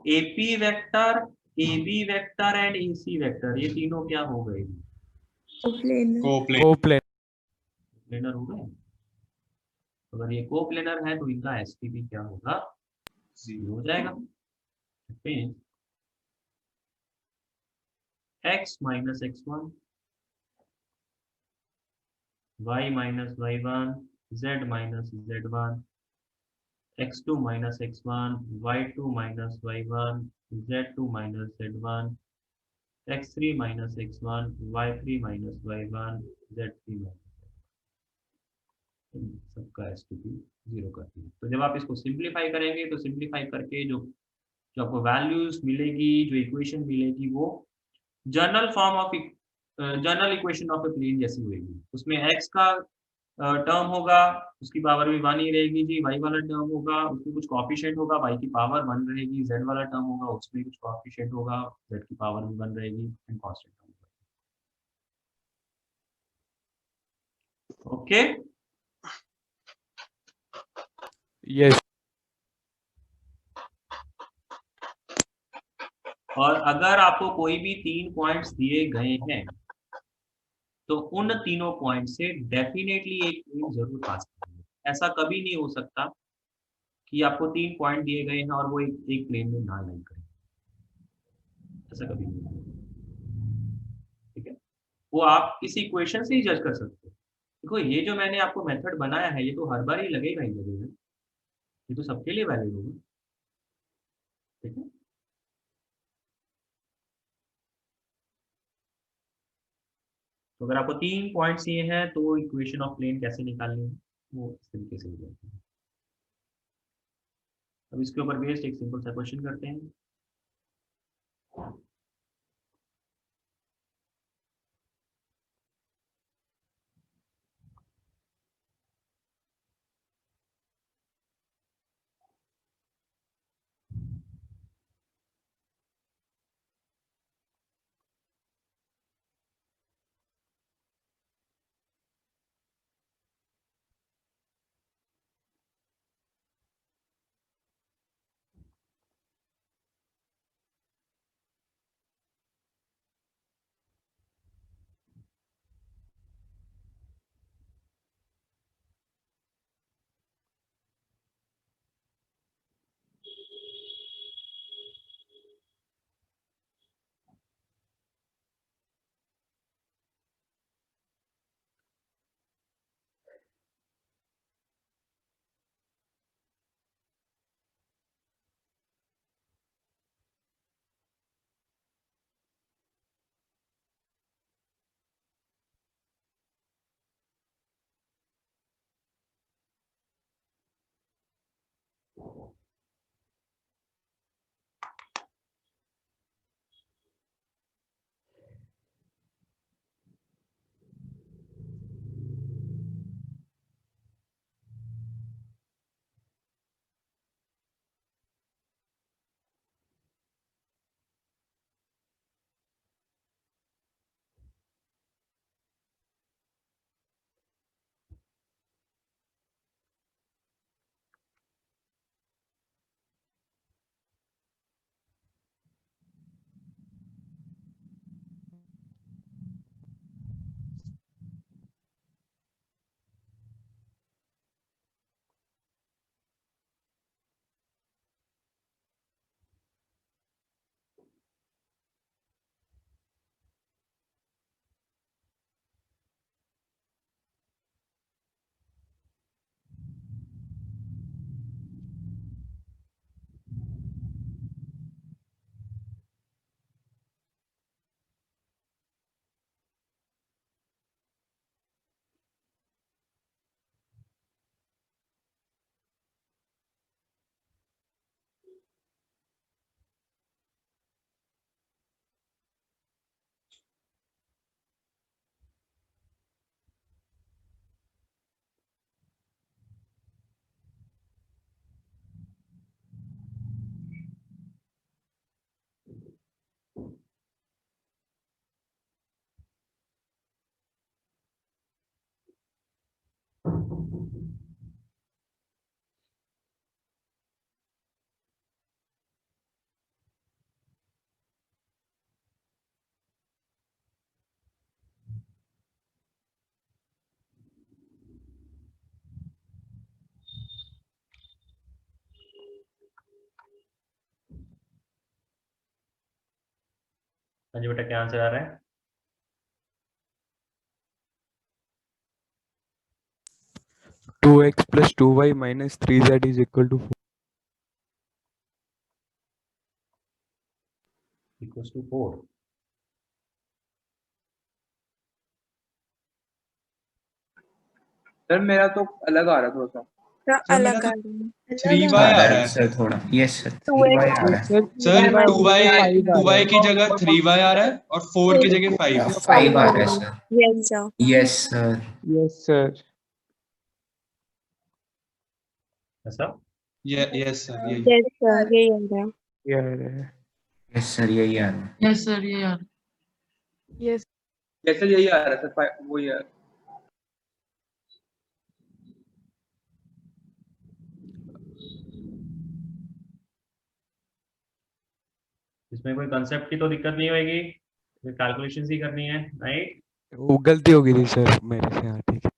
AP vector, AB vector and AC vector ये तीनों क्या हो गए? कोप्लेनर हो गए। अगर ये कोप्लेनर है तो इनका एसटीपी क्या होगा? 0 हो जाएगा। x minus x1 y minus y1 z minus z1 x2 minus x1 y2 minus y1 z2 minus z1 x3 minus x1 y3 minus y1 z3 minus सबका एसटीपी 0 करती है। तो जब आप इसको सिंप्लीफाई करेंगे तो सिंप्लीफाई करके जो आपको वैल्यूज मिलेगी, जो इक्वेशन मिलेगी वो general equation of a plane जैसी होगी। उसमें x का टर्म होगा, उसकी पावर भी 1 ही रहेगी जी, y वाला टर्म होगा उसमें कुछ कोएफिशिएंट होगा, y की पावर 1 रहेगी, z वाला टर्म होगा उसमें कुछ कोएफिशिएंट होगा, z की पावर भी 1 रहेगी एंड कांस्टेंट होगा। Okay, yes. और अगर आपको कोई भी 3 पॉइंट्स दिए गए हैं तो उन तीनों पॉइंट से डेफिनेटली एक प्लेन जरूर पास करेंगे। ऐसा कभी नहीं हो सकता कि आपको 3 पॉइंट दिए गए हैं और वो एक प्लेन में ना लाई करें, ऐसा कभी नहीं होगा। ठीक है, वो आप इस इक्वेशन से ही जज कर सकते हो। देखो ये जो मैंने आपको मेथड बनाया है ये तो हर बार ही लगेगा ही लगेगा, ये तो सबके लिए वैलिड होगा, ठीक है। तो अगर आपको 3 पॉइंट्स ये हैं तो इक्वेशन ऑफ प्लेन कैसे निकालनी है वो इस तरीके से हो जाती है। अब इसके ऊपर बेस्ड एक सिंपल सा क्वेश्चन करते हैं। हाँ जी बेटा, क्या आंसर आ रहा है? Two x plus 2y minus 3z is equal to 4। Equals to 4। Sir मेरा तो अलग आ रहा है थोड़ा सा। सर मेरा अलग तो आ रहा है। 3y आ आ रहा रहा है है। सर थोड़ा, यस सर 2x 3y आ रहा है। सर 2y की जगह 3y आ रहा है और 4 की जगह 5। 5 आ रहा है sir. Yes sir. Yes sir. Yes sir. ऐसा? यस सर यही। यस सर यही आ रहा है। यस सर यही आ रहा है। यस जैसे यही आ रहा है सर, वही है। इसमें कोई कंसेप्ट की तो दिक्कत नहीं होगी, कैलकुलेशंस ही करनी है, राइट? वो गलती हो गई थी सर मेरे से। हाँ ठीक है।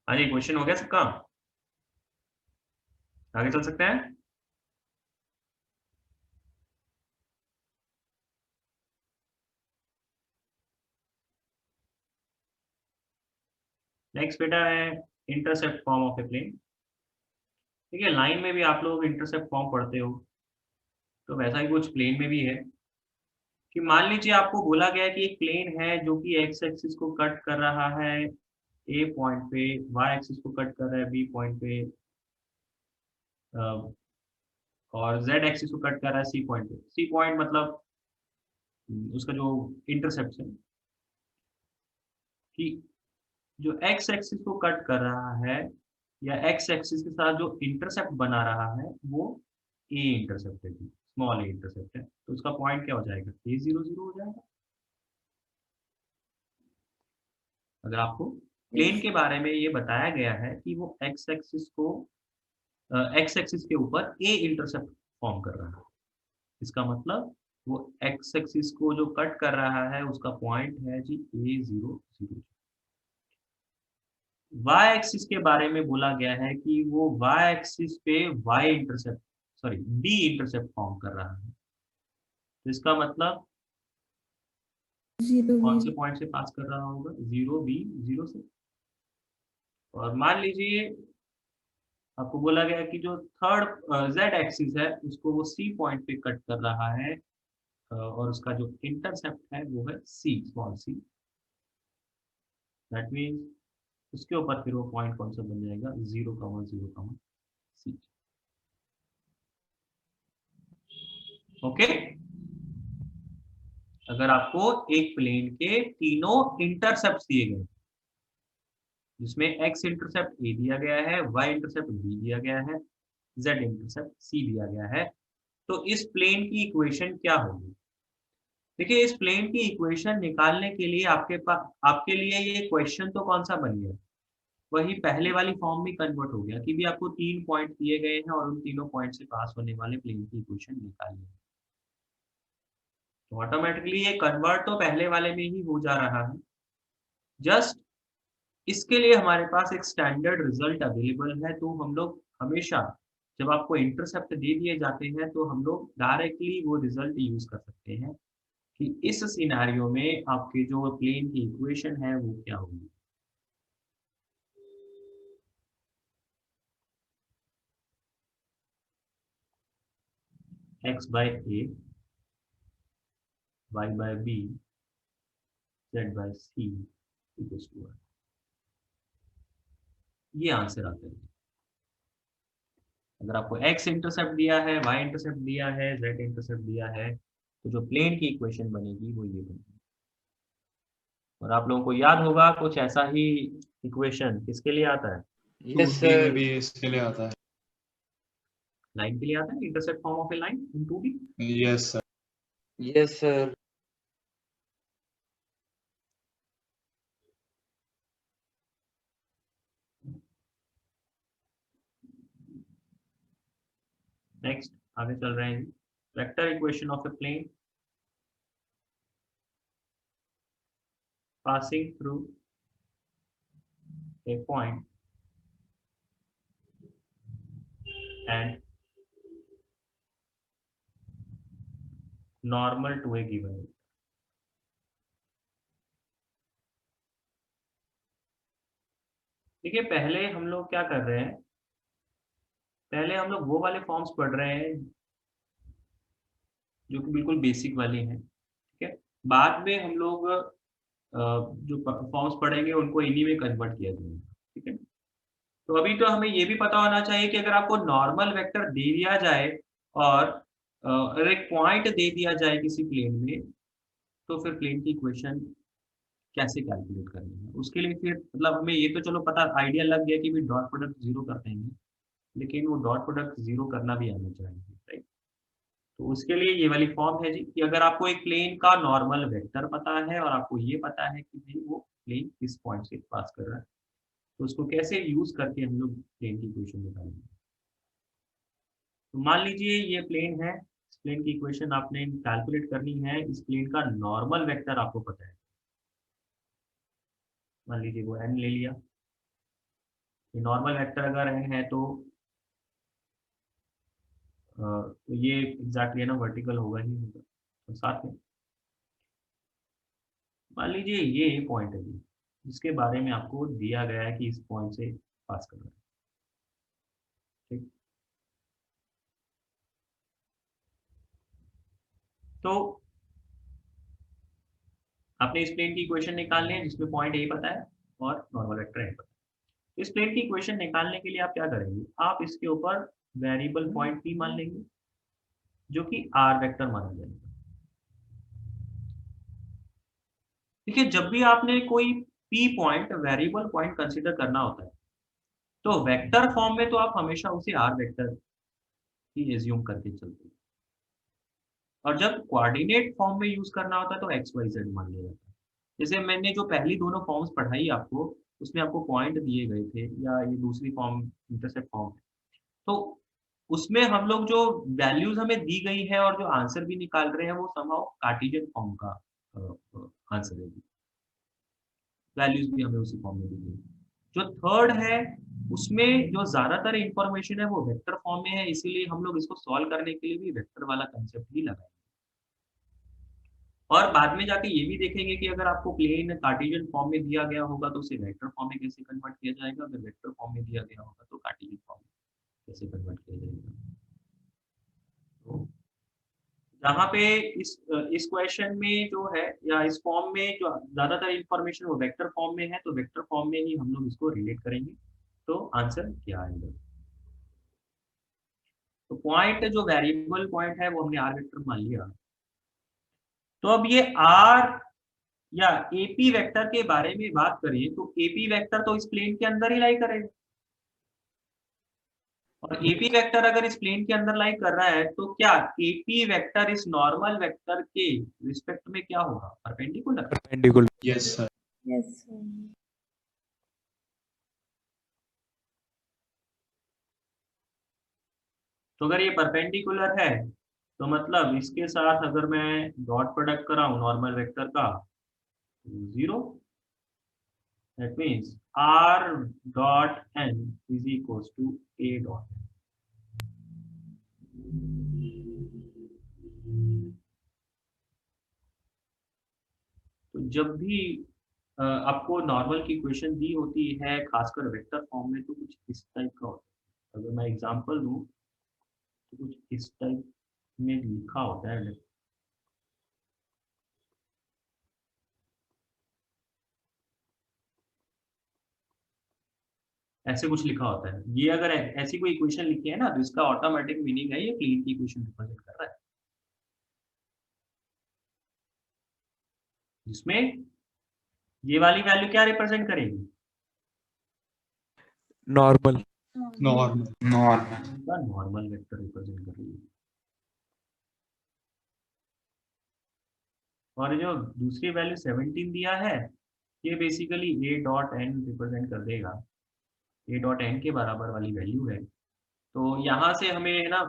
हाँ जी, क्वेश्चन हो गया सबका? आगे चल सकते हैं? नेक्स्ट बेटा है intercept form of a plane. ठीक है, लाइन में भी आप लोग इंटरसेप्ट फॉर्म पढ़ते हो, तो वैसा ही कुछ प्लेन में भी है कि मान लीजिए आपको बोला गया है कि एक प्लेन है जो कि एक्स एक्सिस को कट कर रहा है ए पॉइंट पे, वाई एक्सिस को कट कर रहा है बी पॉइंट पे, और जेड एक्सिस को कट कर रहा है सी पॉइंट पे। सी पॉइंट मतलब उसका जो इंटरसेप्ट है, कि जो एक्स एक्सिस को कट कर रहा है या एक्स एक्सिस के साथ जो इंटरसेप्ट बना रहा है वो ए इंटरसेप्ट है, स्मॉल ए इंटरसेप्ट है, तो उसका पॉइंट क्या हो जाएगा? ए 0 0 हो जाएगा। अगर आपको प्लेन के बारे में ये बताया गया है कि वो एक्स एक्सिस को एक्स एक्सिस के ऊपर ए इंटरसेप्ट फॉर्म कर रहा है, इसका मतलब वो एक्स एक्सिस को जो कट कर रहा है उसका पॉइंट है जी ए 0 0। वाई एक्सिस के बारे में बोला गया है कि वो वाई एक्सिस पे Y intercept sorry B intercept form कर रहा है, तो इसका मतलब कौन से पॉइंट से पास कर रहा होगा? 0 बी 0 से। और मान लीजिए आपको बोला गया कि जो थर्ड जेड एक्सिस है उसको वो सी पॉइंट पे कट कर रहा है, और उसका जो इंटरसेप्ट है वो है सी, स्मॉल सी। दैट मीन्स उसके ऊपर फिर वो पॉइंट कौन सा बन जाएगा? 0 0 सी। ओके, अगर आपको एक प्लेन के तीनों इंटरसेप्ट दिए गए जिसमें x इंटरसेप्ट a दिया गया है, y इंटरसेप्ट b दिया गया है, z इंटरसेप्ट c दिया गया है, तो इस प्लेन की इक्वेशन क्या होगी? देखिए, इस प्लेन की इक्वेशन निकालने के लिए आपके लिए ये क्वेश्चन तो कौन सा बन गया? वही पहले वाली फॉर्म में कन्वर्ट हो गया कि भी आपको 3 पॉइंट दिए गए हैं और उन तीनों पॉइंट से पास होने वाले प्लेन की इक्वेशन निकालनी है। तो ऑटोमेटिकली ये कन्वर्ट तो पहले वाले में ही हो जा रहा है, जस्ट इसके लिए हमारे पास एक स्टैंडर्ड रिजल्ट अवेलेबल है। तो हम लोग हमेशा जब आपको इंटरसेप्ट दे दिए जाते हैं तो हम लोग डायरेक्टली वो रिजल्ट यूज कर सकते हैं कि इस सिनेरियो में आपके जो प्लेन की इक्वेशन है वो क्या होगी। x by a, y by b, z by c equals to 1। ये आंसर आता है। अगर आपको x इंटरसेप्ट दिया है, y इंटरसेप्ट दिया है, z इंटरसेप्ट दिया है, तो जो प्लेन की इक्वेशन बनेगी वो ये बनेगी। और आप लोगों को याद होगा कुछ ऐसा ही इक्वेशन किसके लिए आता है? यस सर, भी इसके लिए आता है। लाइन के लिए आता है, intercept form of a line in 2D। Yes sir. Yes sir. Next आगे चल रहे हैं। Vector equation of a plane passing through a point and normal to a given vector। देखिए, पहले हम लोग क्या कर रहे हैं, पहले हम लोग वो वाले फॉर्म्स पढ़ रहे हैं जो कि बिल्कुल बेसिक वाली हैं, ठीक है। बाद में हम लोग जो फॉर्म्स पढ़ेंगे उनको इन्हीं में कन्वर्ट किया जाएगा, ठीक है। तो अभी तो हमें ये भी पता होना चाहिए कि अगर आपको नॉर्मल वेक्टर दे दिया जाए और अगर एक पॉइंट दे दिया जाए किसी प्लेन में, तो फिर प्लेन की इक्वेशन कैसे कैलकुलेट करनी है। उसके लिए फिर मतलब हमें ये तो चलो पता आइडिया लग गया कि भी डॉट प्रोडक्ट 0 कर देंगे, लेकिन वो डॉट प्रोडक्ट 0 करना भी आना चाहिए, राइट। तो उसके लिए ये वाली फॉर्म है जी कि अगर आपको एक प्लेन का नॉर्मल वेक्टर पता है और आपको ये पता है कि भाई वो प्लेन किस पॉइंट से पास कर रहा है, तो उसको कैसे यूज करके हम लोग प्लेन की इक्वेशन निकालेंगे। तो मान लीजिए ये प्लेन है, इस प्लेन की इक्वेशन आपने कैलकुलेट करनी है, इस प्लेन का नॉर्मल वेक्टर आपको पता है, मान लीजिए वो n ले लिया। नॉर्मल वेक्टर अगर n है तो ये एग्जैक्टली है ना वर्टिकल होगा ही होगा। तो साथ में मान लीजिए ये पॉइंट है जी, जिसके बारे में आपको दिया गया है कि इस पॉइंट से पास करना है, ठीक। तो आपने इस प्लेन की इक्वेशन निकालनी है जिसमें पॉइंट ए पता है और नॉर्मल वेक्टर है पता है। इस प्लेन की इक्वेशन निकालने के लिए आप क्या करेंगे, आप इसके ऊपर वेरिएबल पॉइंट पी मान लेंगे जो कि आर वेक्टर माना जाएगा। देखिए, जब भी आपने कोई P point variable point consider करना होता है तो वेक्टर फॉर्म में तो आप हमेशा उसे आर वेक्टर ही एज्यूम करके चलते हैं, और जब कोऑर्डिनेट फॉर्म में यूज करना होता है तो एक्स वाई जेड मान लिया जाता है। जैसे मैंने जो पहली दोनों फॉर्म्स पढ़ाई आपको, उसमें आपको पॉइंट दिए गए थे, या ये दूसरी फॉर्म इंटरसेप्ट फॉर्म है, तो उसमें हम लोग जो वैल्यूज हमें दी गई है और जो आंसर भी निकाल रहे हैं वो समहाउ कार्टेशियन फॉर्म का आंसर है, वैल्यूज भी हमें उसी फॉर्म में दी गई। जो थर्ड है उसमें जो ज्यादातर इंफॉर्मेशन है वो वेक्टर फॉर्म में है, इसीलिए हम लोग इसको सॉल्व करने के लिए भी वेक्टर वाला कंसेप्ट ही लगाएंगे। और बाद में जाके ये भी देखेंगे कि अगर आपको प्लेन कार्टेशियन फॉर्म में दिया गया होगा तो उसे वेक्टर फॉर्म में कैसे कन्वर्ट किया जाएगा, अगर वेक्टर फॉर्म में दिया गया होगा तो कार्टेशियन फॉर्म में कैसे कन्वर्ट किया जाएगा। तो जहाँ पे इस क्वेश्चन में जो है या इस फॉर्म में जो ज्यादातर इंफॉर्मेशन वो वेक्टर फॉर्म में है, तो वेक्टर फॉर्म में ही हम लोग इसको रिलेट करेंगे, तो आंसर क्या आएगा। तो पॉइंट जो वेरिएबल पॉइंट है वो हमने आर वेक्टर मान लिया। तो अब ये आर या एपी वेक्टर के बारे में बात करें तो एपी वेक्टर तो इस प्लेन के अंदर ही लाई करेगा, और एपी वेक्टर अगर इस प्लेन के अंदर लाई कर रहा है तो क्या एपी वेक्टर इस नॉर्मल वेक्टर के रिस्पेक्ट में क्या होगा, perpendicular. Perpendicular. Yes sir. Yes तो अगर ये परपेंडिकुलर है तो मतलब इसके साथ अगर मैं डॉट प्रोडक्ट कराऊं नॉर्मल वेक्टर का, 0, that means r dot n is equals to a dot n। तो जब भी आपको नॉर्मल की इक्वेशन दी होती है खासकर वेक्टर फॉर्म में तो कुछ इस टाइप का होता है। अगर मैं एग्जांपल दूं तो कुछ इस टाइप में लिखा होता है, ऐसे कुछ लिखा होता है। ये अगर ऐसी कोई इक्वेशन लिखी है ना तो इसका ऑटोमेटिक मीनिंग है ये प्लेन की इक्वेशन रिप्रेजेंट कर रहा है, जिसमें ये वाली वैल्यू क्या रिप्रेजेंट करेगी, नॉर्मल। नॉर्मल वेक्टर रिप्रेजेंट कर रही है। और जो दूसरी वैल्यू 17 दिया है ये basically a dot n represent कर देगा, a डॉट n के बराबर वाली वैल्यू है। तो यहाँ से हमें है ना,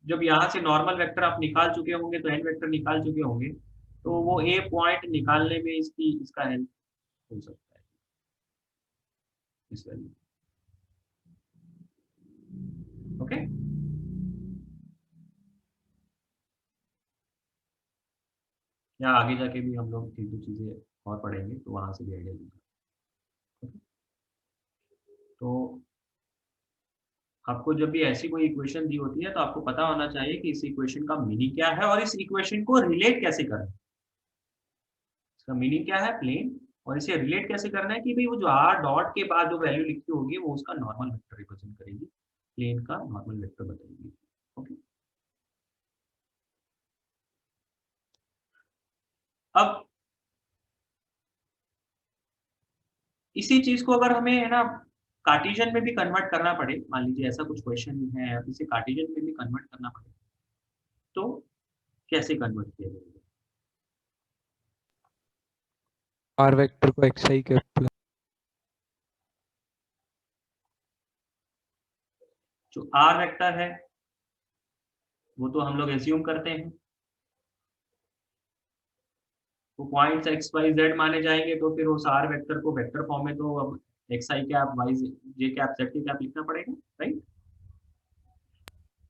जब यहाँ से नॉर्मल वेक्टर आप निकाल चुके होंगे तो n वेक्टर निकाल चुके होंगे, तो वो a पॉइंट निकालने में इसका हेल्प हो सकता है इस वैल्यू। ओके, या आगे जाके भी हम लोग एक दो चीजें और पढ़ेंगे तो वहां से भी आइडिया दूंगा। तो आपको जब भी ऐसी कोई इक्वेशन दी होती है तो आपको पता होना चाहिए कि इस इक्वेशन का मीनिंग क्या है और इस इक्वेशन को रिलेट कैसे करना है। इसका मीनिंग क्या है, प्लेन, और इसे रिलेट कैसे करना है कि भाई वो जो आर डॉट के बाद जो वैल्यू लिखी होगी वो उसका नॉर्मल वेक्टर रिप्रेजेंट करेगी, प्लेन का नॉर्मल वेक्टर बताएगी। ओके, अब इसी चीज को अगर हमें है ना कार्टेशियन में भी कन्वर्ट करना पड़े, मान लीजिए ऐसा कुछ क्वेश्चन है अब इसे कार्टेशियन में भी कन्वर्ट करना पड़े तो कैसे कन्वर्ट किया जाएगा। आर वेक्टर को xi के प्लस, जो आर वेक्टर है वो तो हम लोग एज्यूम करते हैं वो पॉइंट्स x y z माने जाएंगे, तो फिर उस आर वेक्टर को वेक्टर फॉर्म में तो अब एक्स आई कैप वाई जे कैप जेड के कैप लिखना पड़ेगा, राइट।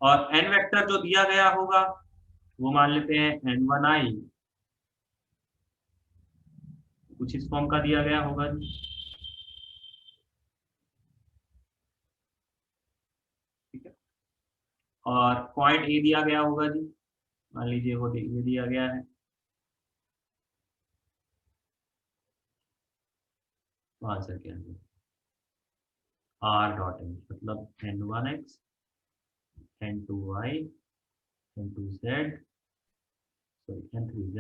और एन वेक्टर जो दिया गया होगा वो मान लेते हैं n1i, कुछ इस फॉर्म का दिया गया होगा जी। ठीक है, और पॉइंट ए दिया गया होगा जी, मान लीजिए वो ये दिया गया है, तो आंसर क्या है आर डॉट एन, मतलब n1x n2y n2z sorry n3z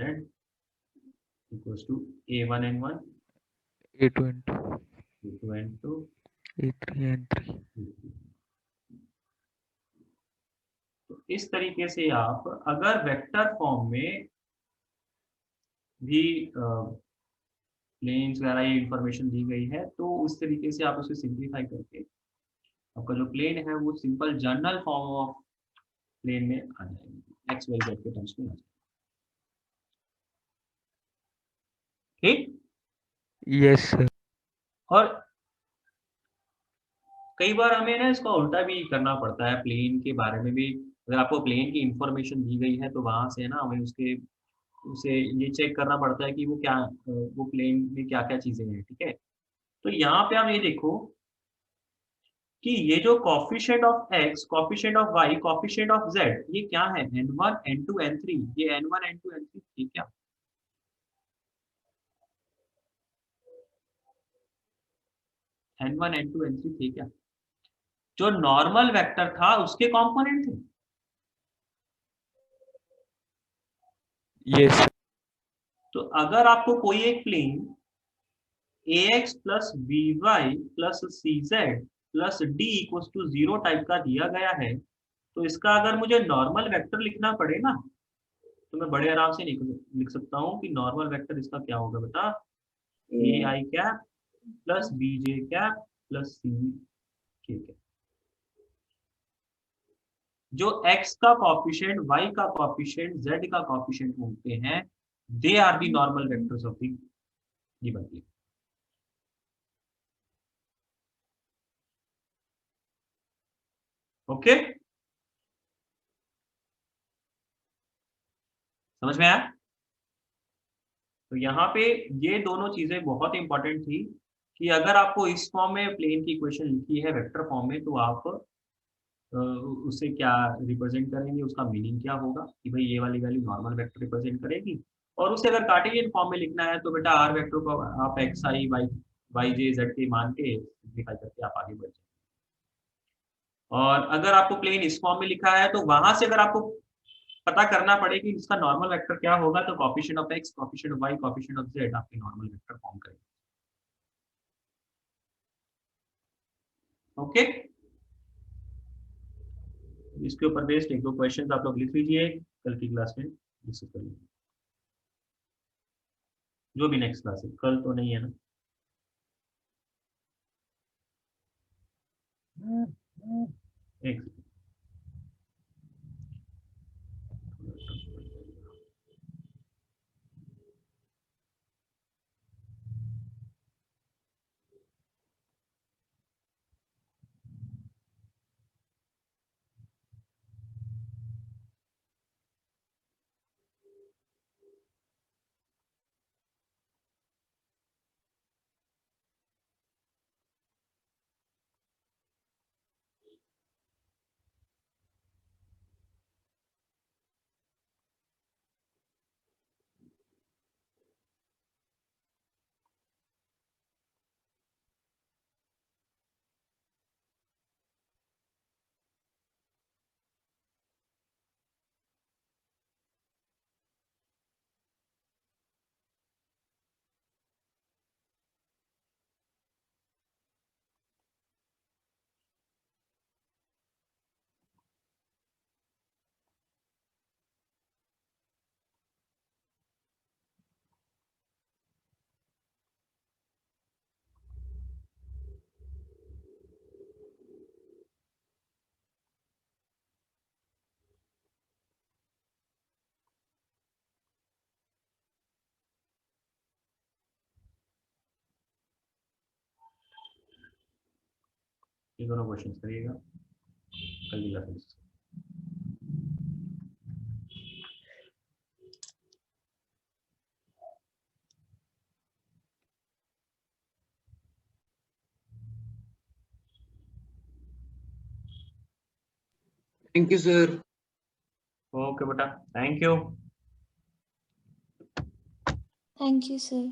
equals to a1n1 A2 a2n2 A3 तो इस तरीके से आप अगर वेक्टर फॉर्म में भी प्लेन्स वगैरह ये इंफॉर्मेशन दी गई है तो उस तरीके से आप उसे सिंप्लीफाई करके आपका जो प्लेन है वो simple general form of plane में आ जाएगी, एक्स वाई जेड के टर्म्स में आ जाएगी। ठीक, यस सर। और कई बार हमें ना इसका उल्टा भी करना पड़ता है, प्लेन के बारे में भी अगर आपको प्लेन की इंफॉर्मेशन दी गई है तो वहां से ना हमें उसे ये चेक करना पड़ता है कि वो क्या वो प्लेन में क्या क्या चीजें हैं। ठीक है, तो यहाँ पे आप ये देखो कि ये जो coefficient of X, coefficient of Y, coefficient of Z, ये क्या है n1 n2 n3, ये n1 n2 n3 ठीक क्या n1 n2 n3 थे क्या, जो नॉर्मल वेक्टर था उसके कंपोनेंट थे। यस तो अगर आपको कोई एक plane ax plus by plus cz plus d equals to 0 type का दिया गया है तो इसका अगर मुझे नॉर्मल वेक्टर लिखना पड़े ना तो मैं बड़े आराम से लिख सकता हूँ कि नॉर्मल वेक्टर इसका क्या होगा बेटा, a i cap plus b j cap plus c k cap. जो x का कॉफिशिएंट, y का कॉफिशिएंट, z का कॉफिशिएंट होते हैं they are the normal vectors of the given plane. Okay, समझ में आया। तो यहाँ पे ये दोनों चीजें बहुत इंपॉर्टेंट थी कि अगर आपको इस फॉर्म में प्लेन की इक्वेशन लिखी है वेक्टर फॉर्म में तो आप उसे क्या रिप्रेजेंट करेंगे, उसका मीनिंग क्या होगा कि भाई ये वाली वैल्यू नॉर्मल वेक्टर रिप्रेजेंट करेगी। और उसे अगर कार्टेशियन फॉर्म में लिखना है तो बेटा आर वेक्टर को आप एक्स आई वाई जे जेड के मान के सिंप्लीफाई करके आप आगे बढ़ जाए। और अगर आपको प्लेन इस फॉर्म में लिखा है तो वहां से अगर आपको पता करना पड़े कि इसका नॉर्मल वेक्टर क्या होगा तो coefficient of X, coefficient of Y, coefficient of Z आपके नॉर्मल वेक्टर फॉर्म करेंगे। ओके, इसके ऊपर बेस्ड एक दो क्वेश्चन आप लोग लिख लीजिए, कल की क्लास में डिस्कस कर लेंगे, जो भी नेक्स्ट क्लास है, कल तो नहीं है ना। एक ये दोनों क्वेश्चंस करिएगा कल की class. Thank you, sir. Okay बेटा, thank you. Thank you, sir.